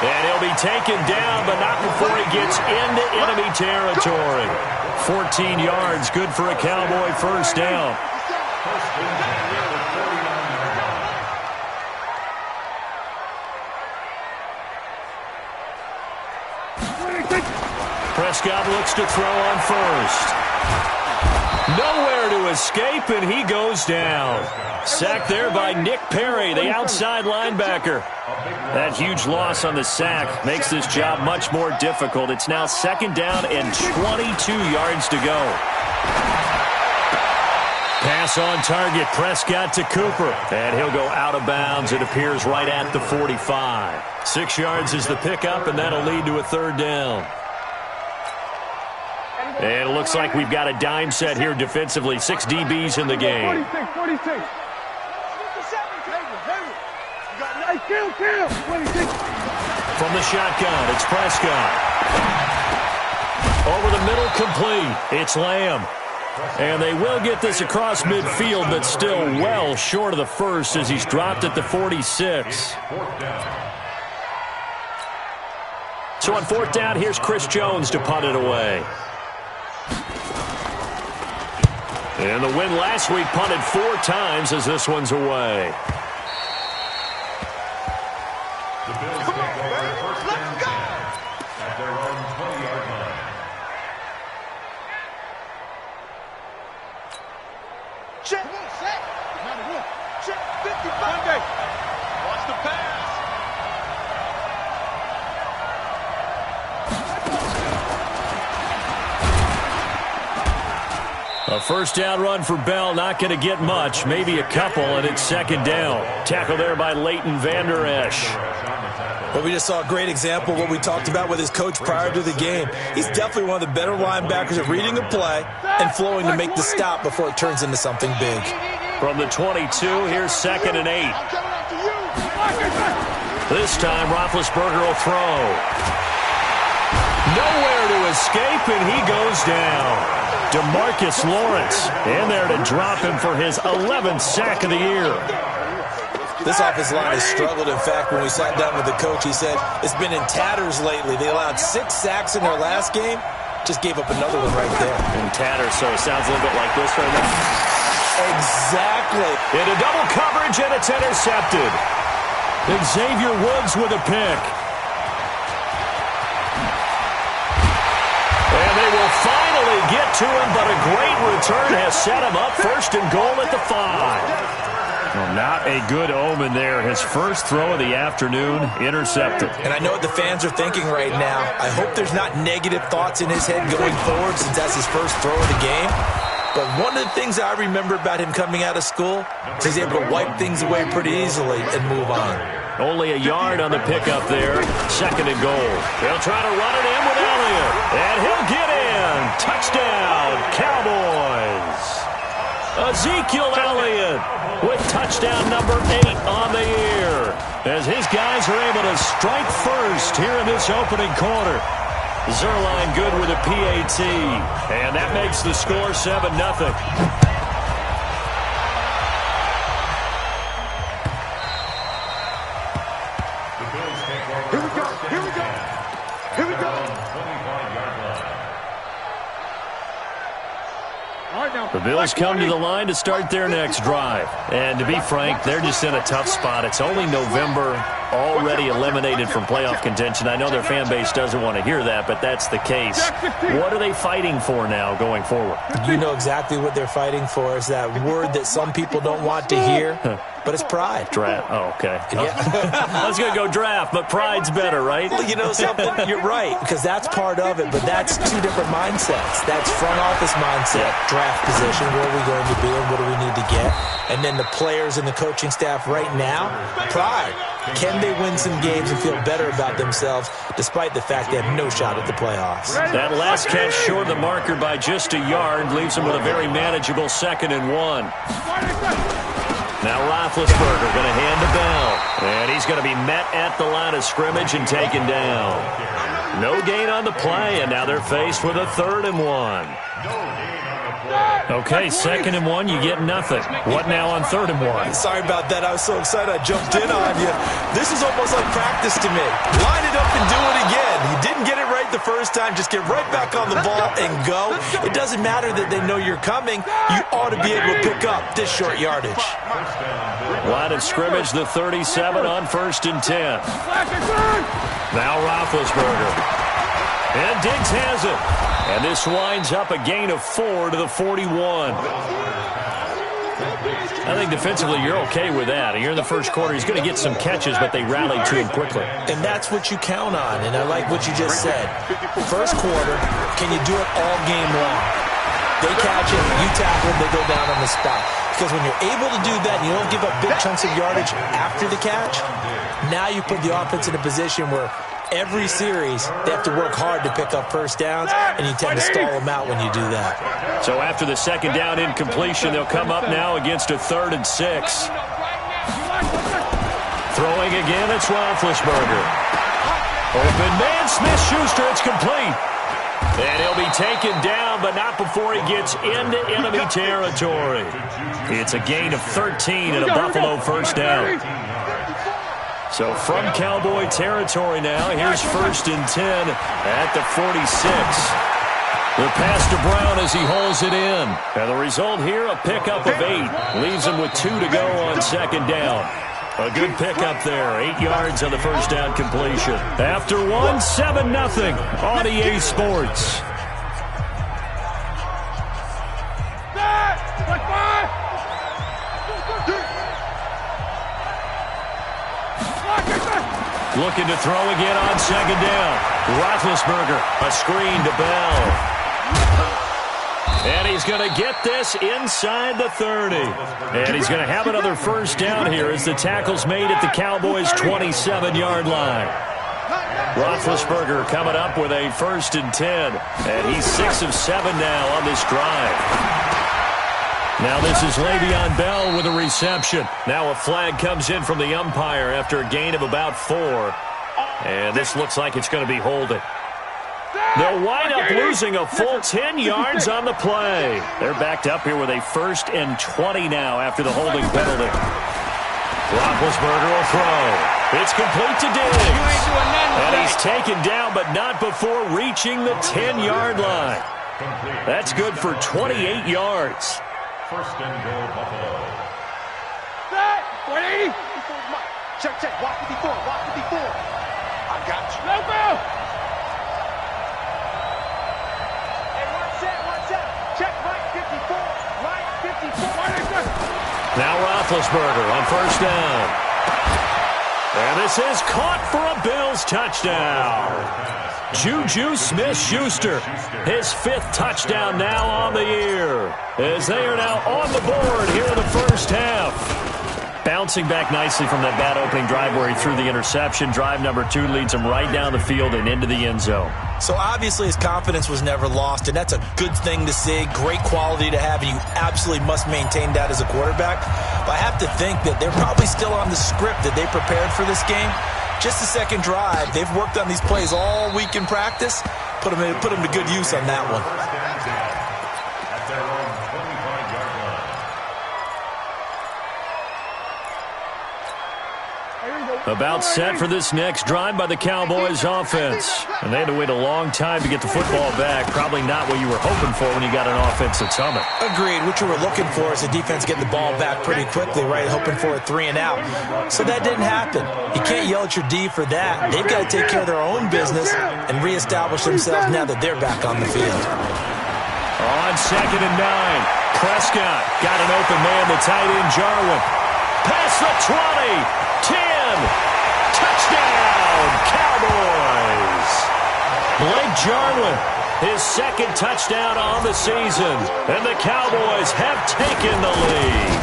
And he'll be taken down, but not before he gets into enemy territory. 14 yards, good for a Cowboy first down. Prescott looks to throw on first. Nowhere to escape, and he goes down. Sacked there by Nick Perry, the outside linebacker. That huge loss on the sack makes this job much more difficult. It's now 2nd down and 22 yards to go. Pass on target, Prescott to Cooper. And he'll go out of bounds, it appears, right at the 45. 6 yards is the pickup, and that'll lead to a 3rd down. And it looks like we've got a dime set here defensively. 6 DBs in the game.
46.
From the shotgun, it's Prescott. Over the middle, complete. It's Lamb. And they will get this across midfield, but still well short of the first as he's dropped at the 46. So on 4th down, here's Chris Jones to punt it away. And the win last week punted 4 times as this one's away.
The Bills take over 1st and 10 at their own 20-yard line.
Check. Check. 55. Watch the pass.
A first down run for Bell, not going to get much, maybe a couple, and it's 2nd down. Tackle there by Leighton Vander Esch.
Well, we just saw a great example of what we talked about with his coach prior to the game. He's definitely one of the better linebackers at reading a play and flowing to make the stop before it turns into something big.
From the 22, here's 2nd and 8. This time, Roethlisberger will throw. Nowhere to escape, and he goes down. DeMarcus Lawrence in there to drop him for his 11th sack of the year.
This offensive line has struggled. In fact, when we sat down with the coach, he said it's been in tatters lately. They allowed 6 sacks in their last game, just gave up another one right there.
In tatters, so it sounds a little bit like this right now.
Exactly.
Into double coverage, and it's intercepted. Xavier Woods with a pick. And they will finally get to him, but a great return has set him up 1st and goal at the 5. Well, not a good omen there. His first throw of the afternoon, intercepted.
And I know what the fans are thinking right now. I hope there's not negative thoughts in his head going forward since that's his first throw of the game. But one of the things I remember about him coming out of school is he's able to wipe things away pretty easily and move on.
Only a yard on the pickup there. 2nd and goal. They'll try to run it in with Elliott. And he'll get in. Touchdown, Cowboys. Ezekiel Elliott with touchdown number 8 on the year. As his guys are able to strike first here in this opening quarter. Zerline good with a PAT. And that makes the score 7-0. The Bills come to the line to start their next drive. And to be frank, they're just in a tough spot. It's only November. already eliminated from playoff contention. I know their fan base doesn't want to hear that, but that's the case. What are they fighting for now going forward?
You know exactly what they're fighting for. Is that word that some people don't want to hear, but it's pride.
Draft. Oh, okay.
Yeah.
I was going to go draft, but pride's better, right?
Well, you know something? You're right, because that's part of it, but that's two different mindsets. That's front office mindset, draft position, where are we going to be and what do we need to get? And then the players and the coaching staff right now, pride. Can they win some games and feel better about themselves despite the fact they have no shot at the playoffs?
That last catch short of the marker by just a yard leaves them with a very manageable 2nd and 1. Now Roethlisberger going to hand to Bell. And he's going to be met at the line of scrimmage and taken down. No gain on the play, and now they're faced with a 3rd and 1. Okay, 2nd and 1, you get nothing. What now on 3rd and 1?
Sorry about that. I was so excited I jumped in on you. This is almost like practice to me. Line it up and do it again. You didn't get it right the first time. Just get right back on the ball and go. It doesn't matter that they know you're coming. You ought to be able to pick up this short yardage.
Line of scrimmage, the 37 on 1st and 10. Now Roethlisberger. And Diggs has it. And this winds up a gain of 4 to the 41. I think defensively you're okay with that. Here in the first quarter, he's going to get some catches, but they rallied to him quickly.
And that's what you count on, and I like what you just said. First quarter, can you do it all game long? They catch it, you tackle them, they go down on the spot. Because when you're able to do that and you don't give up big chunks of yardage after the catch, now you put the offense in a position where every series, they have to work hard to pick up first downs, and you tend to stall them out when you do that.
So after the 2nd down incompletion, they'll come up now against a 3rd and 6. Throwing again, it's Roethlisberger. Open man, Smith-Schuster, it's complete. And he'll be taken down, but not before he gets into enemy territory. It's a gain of 13 and a Buffalo first down. So from Cowboy territory now, here's 1st and 10 at the 46. The pass to Brown as he holds it in. And the result here, a pickup of 8. Leaves him with 2 to go on 2nd down. A good pickup there. 8 yards on the first down completion. After 1, 7-0 on EA Sports. Looking to throw again on 2nd down. Roethlisberger, a screen to Bell. And he's going to get this inside the 30. And he's going to have another first down here as the tackle's made at the Cowboys' 27-yard line. Roethlisberger coming up with a 1st and 10. And he's 6 of 7 now on this drive. Now this is Le'Veon Bell with a reception. Now a flag comes in from the umpire after a gain of about 4. And this looks like it's going to be holding. They'll wind up losing a full 10 yards on the play. They're backed up here with a 1st and 20 now after the holding penalty. Roethlisberger will throw. It's complete to Diggs. And he's taken down, but not before reaching the 10-yard line. That's good for 28 yards.
1st and goal, Buffalo.
Set! 180! Check. Walk 54. I got you. No, Bill! Hey, one set. Check, Mike 54.
Now Roethlisberger on 1st down. And this is caught for a Bills touchdown. Juju Smith-Schuster, his 5th touchdown now on the year, as they are now on the board here in the first half. Bouncing back nicely from that bad opening drive where he threw the interception. Drive number 2 leads him right down the field and into the end zone.
So obviously his confidence was never lost, and that's a good thing to see. Great quality to have, and you absolutely must maintain that as a quarterback. But I have to think that they're probably still on the script that they prepared for this game. Just the 2nd drive. They've worked on these plays all week in practice. Put them to good use on that one.
At their own 25-yard line.
Here we go.
About set for this next drive by the Cowboys offense. And they had to wait a long time to get the football back. Probably not what you were hoping for when you got an offense at Summit.
Agreed. What you were looking for is the defense getting the ball back pretty quickly, right? Hoping for a 3 and out. So that didn't happen. You can't yell at your D for that. They've got to take care of their own business and reestablish themselves now that they're back on the field.
On 2nd and 9, Prescott got an open man, the tight end Jarwin. Past the 20, 10, touchdown, Cowboys. Blake Jarwin, his 2nd touchdown on the season, and the Cowboys have taken the lead.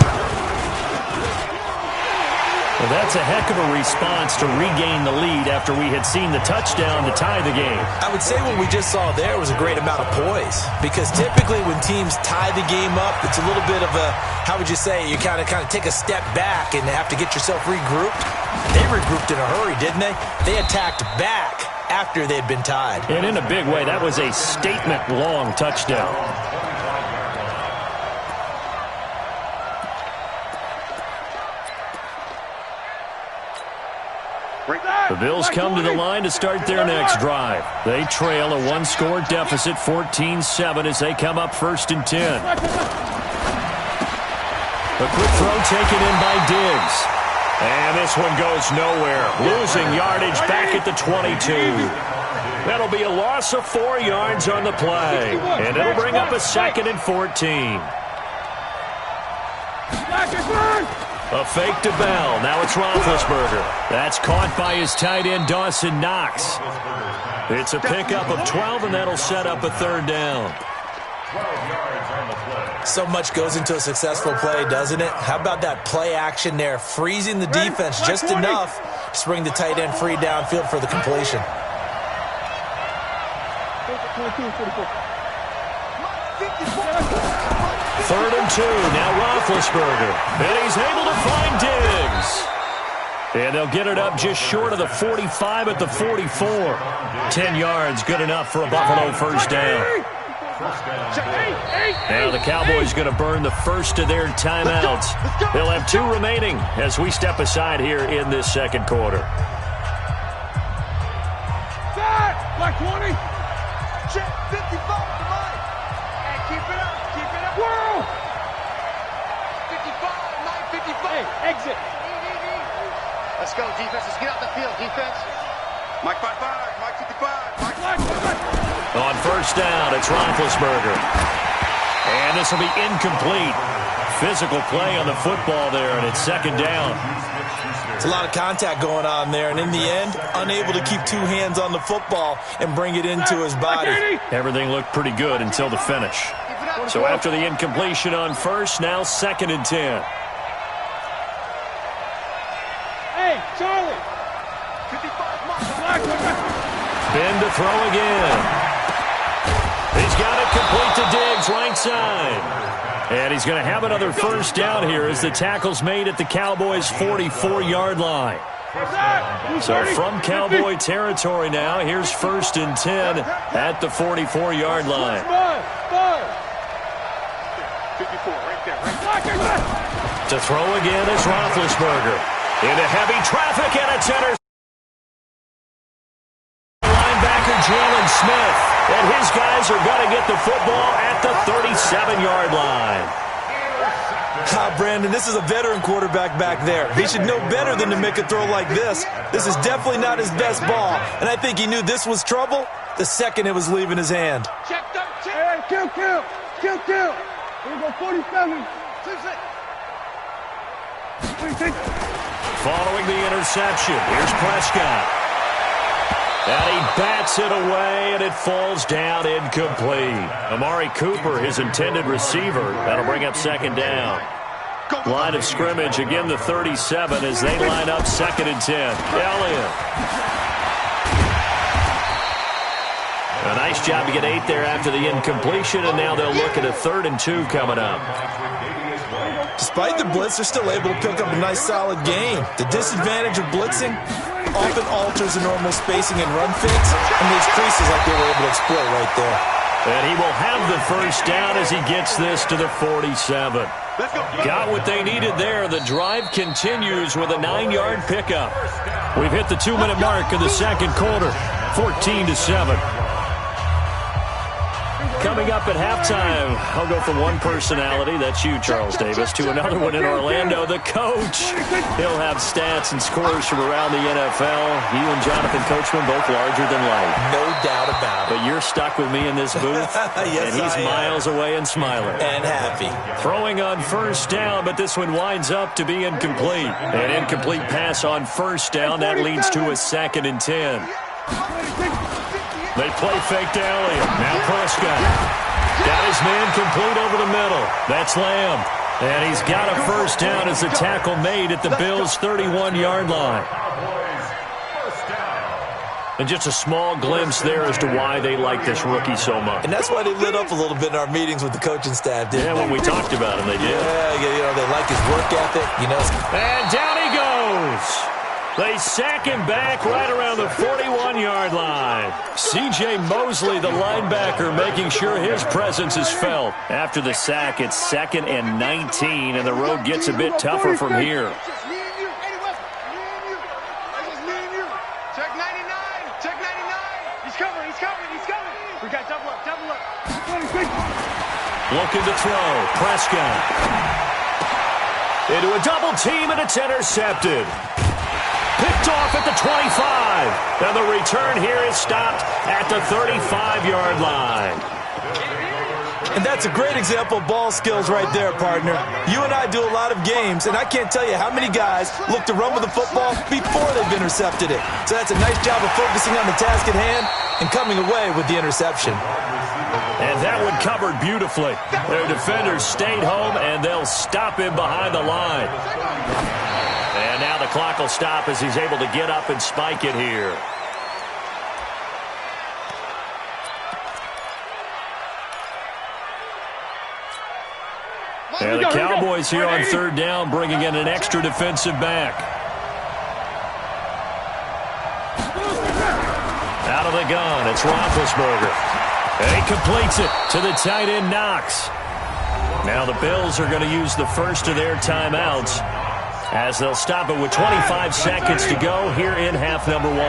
Well, that's a heck of a response to regain the lead after we had seen the touchdown to tie the game.
I would say what we just saw there was a great amount of poise, because typically when teams tie the game up, it's a little bit of a, how would you say, you kind of take a step back and have to get yourself regrouped. They regrouped in a hurry, didn't they? They attacked back after they'd been tied.
And in a big way, that was a statement-long touchdown. The Bills come to the line to start their next drive. They trail a 1-score deficit, 14-7, as they come up 1st and 10. A quick throw taken in by Diggs. And this one goes nowhere. Losing yardage back at the 22. That'll be a loss of 4 yards on the play. And it'll bring up a 2nd and 14. A fake to Bell. Now it's Roethlisberger. That's caught by his tight end, Dawson Knox. It's a pickup of 12, and that'll set up a 3rd down.
So much goes into a successful play, doesn't it? How about that play action there, freezing the defense just enough to bring the tight end free downfield for the completion.
3rd and 2. Now Roethlisberger. And he's able to find Diggs. And they'll get it up just short of the 45 at the 44. 10 yards, good enough for a Buffalo 1st down. Now the Cowboys going to burn the first of their timeouts. They'll have 2 remaining as we step aside here in this 2nd quarter.
Black 20. Check 55 to Mike. Hey, keep it up. Keep it up. Whoa. 55, Mike 55. Hey, exit. Let's go, defense. Let's get out the field, defense. Mike 55, Mike 55, Mike 55.
On 1st down, it's Roethlisberger. And this will be incomplete. Physical play on the football there, and it's 2nd down.
It's a lot of contact going on there, and in the end, unable to keep 2 hands on the football and bring it into his body.
Everything looked pretty good until the finish. So after the incompletion on 1st, now 2nd and 10.
Hey, Charlie. 55,
Ben to throw again. He's got it complete to Diggs, right side. And he's going to have another 1st down here as the tackle's made at the Cowboys' 44-yard line. So from Cowboy territory now, here's 1st and 10 at the 44-yard line.
54, right there.
To throw again is Roethlisberger. Into heavy traffic, and it's intercepted. Linebacker Jalen Smith. And his guys are going to get the football at the 37-yard line.
Brandon, this is a veteran quarterback back there. He should know better than to make a throw like this. This is definitely not his best ball, and I think he knew this was trouble the second it was leaving his hand.
Check 13. Hey, kill. Here we go, 47. 26.
Following the interception, here's Prescott. And he bats it away, and it falls down incomplete. Amari Cooper, his intended receiver. That'll bring up 2nd down. Line of scrimmage, again the 37 as they line up 2nd and 10. Elliott. A nice job to get 8 there after the incompletion, and now they'll look at a 3rd and 2 coming up.
Despite the blitz, they're still able to pick up a nice solid gain. The disadvantage of blitzing often alters the normal spacing and run fits, and these creases like they were able to exploit right there.
And he will have the 1st down as he gets this to the 47. Got what they needed there. The drive continues with a 9-yard pickup. We've hit the 2-minute mark in the second quarter, 14-7. Coming up at halftime, I'll go from one personality, that's you, Charles Davis, to another one in Orlando, the coach. He'll have stats and scores from around the NFL. You and Jonathan Coachman both larger than life.
No doubt about it.
But you're stuck with me in this booth,
yes,
and he's miles away and smiling.
And happy.
Throwing on first down, but this one winds up to be incomplete. An incomplete pass on first down, that leads to a 2nd and 10. They play fake to Elliott. Now Prescott. Got his man complete over the middle. That's Lamb. And he's got a first down as the tackle made at the Bills' 31-yard line. And just a small glimpse there as to why they like this rookie so much.
And that's why they lit up a little bit in our meetings with the coaching staff, didn't they?
Yeah, when we talked about him, they did.
Yeah, they like his work ethic,
And down he goes. They sack him back right around the 41-yard line. C.J. Mosley, the linebacker, making sure his presence is felt. After the sack, it's 2nd and 19, and the road gets a bit tougher from here.
Check 99. Check 99. He's coming. We got double up.
Looking to throw. Prescott. Into a double team, and it's intercepted. Picked off at the 25. And the return here is stopped at the 35-yard line.
And that's a great example of ball skills right there, partner. You and I do a lot of games, and I can't tell you how many guys look to run with the football before they've intercepted it. So that's a nice job of focusing on the task at hand and coming away with the interception.
And that one covered beautifully. Their defenders stayed home, and they'll stop him behind the line. And now the clock will stop as he's able to get up and spike it here. And the Cowboys here on 3rd down, bringing in an extra defensive back. Out of the gun, it's Roethlisberger. And he completes it to the tight end, Knox. Now the Bills are going to use the first of their timeouts as they'll stop it with 25 seconds to go here in half number 1.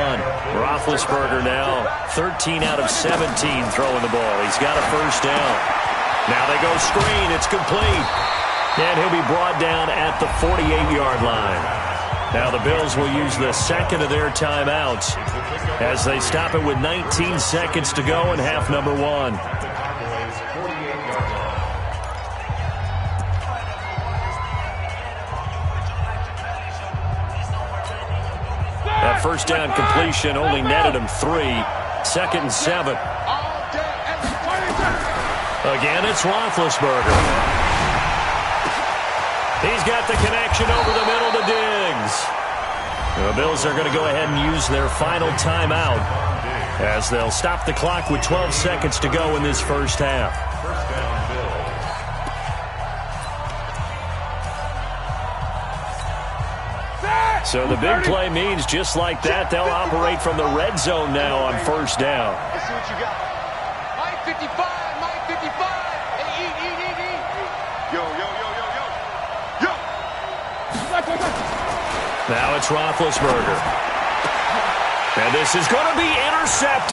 Roethlisberger now 13 out of 17 throwing the ball. He's got a first down. Now they go screen. It's complete. And he'll be brought down at the 48-yard line. Now the Bills will use the second of their timeouts as they stop it with 19 seconds to go in half number 1. That first down completion only netted him 3. 2nd and 7. Again, it's Roethlisberger. He's got the connection over the middle to Diggs. The Bills are going to go ahead and use their final timeout as they'll stop the clock with 12 seconds to go in this first half. So the big play means just like that, they'll operate from the red zone now on first down.
Let's see what you got. Mike 55. Hey, eat. Yo.
Now it's Roethlisberger. And this is going to be intercepted.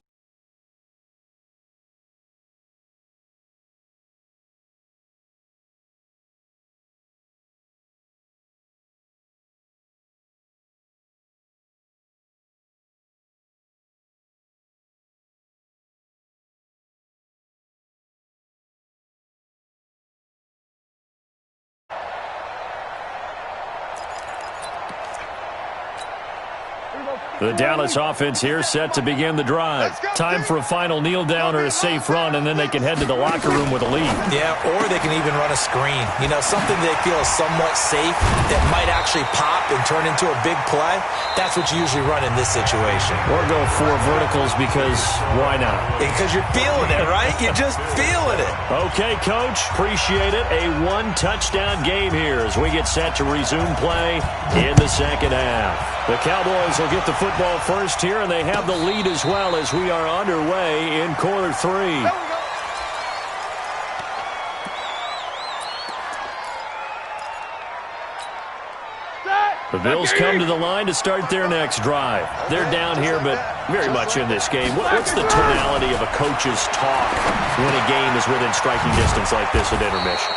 The Dallas offense here set to begin the drive. Time for a final kneel down or a safe run, and then they can head to the locker room with a lead.
Yeah, or they can even run a screen. Something they feel is somewhat safe that might actually pop and turn into a big play. That's what you usually run in this situation.
Or go 4 verticals because why not?
Because you're feeling it, right? You're just feeling it.
Okay, Coach. Appreciate it. A 1-touchdown game here as we get set to resume play in the second half. The Cowboys will get the football first here, and they have the lead as well as we are underway in quarter 3. The Bills come to the line to start their next drive. They're down here, but very much in this game. What's the tonality of a coach's talk when a game is within striking distance like this at intermission?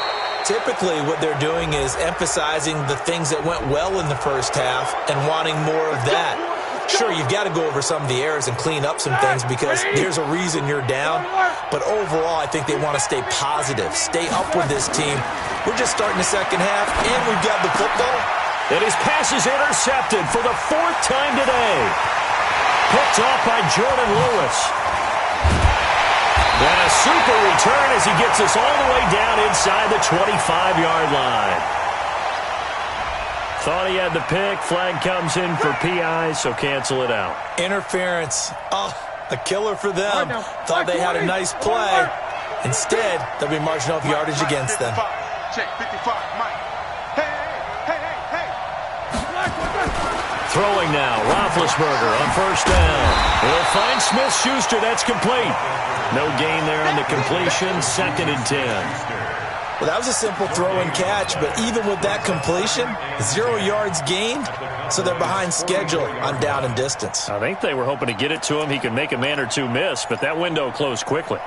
Typically, what they're doing is emphasizing the things that went well in the first half and wanting more of that. Sure, you've got to go over some of the errors and clean up some things because there's a reason you're down. But overall, I think they want to stay positive, stay up with this team. We're just starting the second half, and we've got the football.
And his pass is intercepted for the 4th time today. Picked off by Jordan Lewis. And a super return as he gets us all the way down inside the 25-yard line. Thought he had the pick. Flag comes in for PI, so cancel it out.
Interference. Oh, a killer for them. Thought they had a nice play. Instead, they'll be marching off yardage against them.
Check 55, Mike.
Throwing now, Roethlisberger on first down. Will find Smith-Schuster. That's complete. No gain there on the completion. 2nd and 10.
Well, that was a simple throw and catch, but even with that completion, 0 yards gained, so they're behind schedule on down and distance.
I think they were hoping to get it to him. He could make a man or two miss, but that window closed quickly.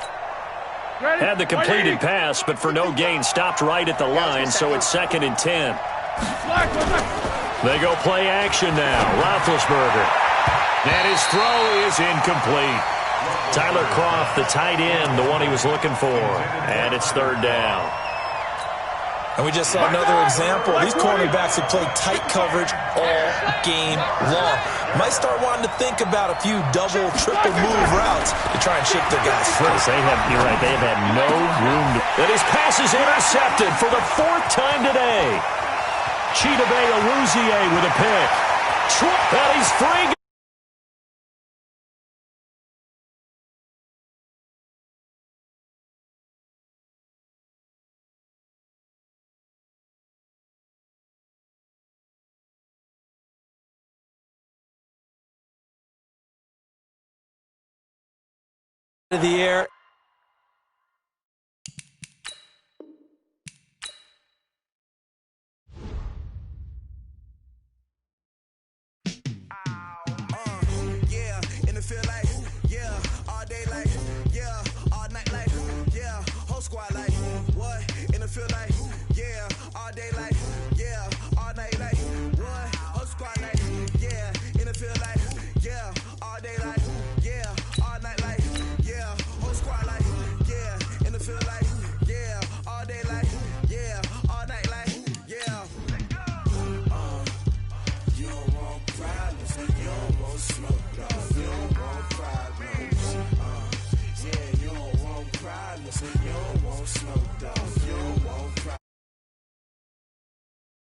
Had the completed pass, but for no gain, stopped right at the line, so it's 2nd and 10. They go play action now. Roethlisberger. And his throw is incomplete. Tyler Kroft, the tight end, the one he was looking for. And it's 3rd down.
And we just saw another example. These cornerbacks have played tight coverage all game long. Might start wanting to think about a few double, triple move routes to try and shake their guys free.
You're right, they have had no room to... And his pass is intercepted for the 4th time today. Chidobe Awuzie with a pick. And he's free.
To the air.
Squad like what in the field like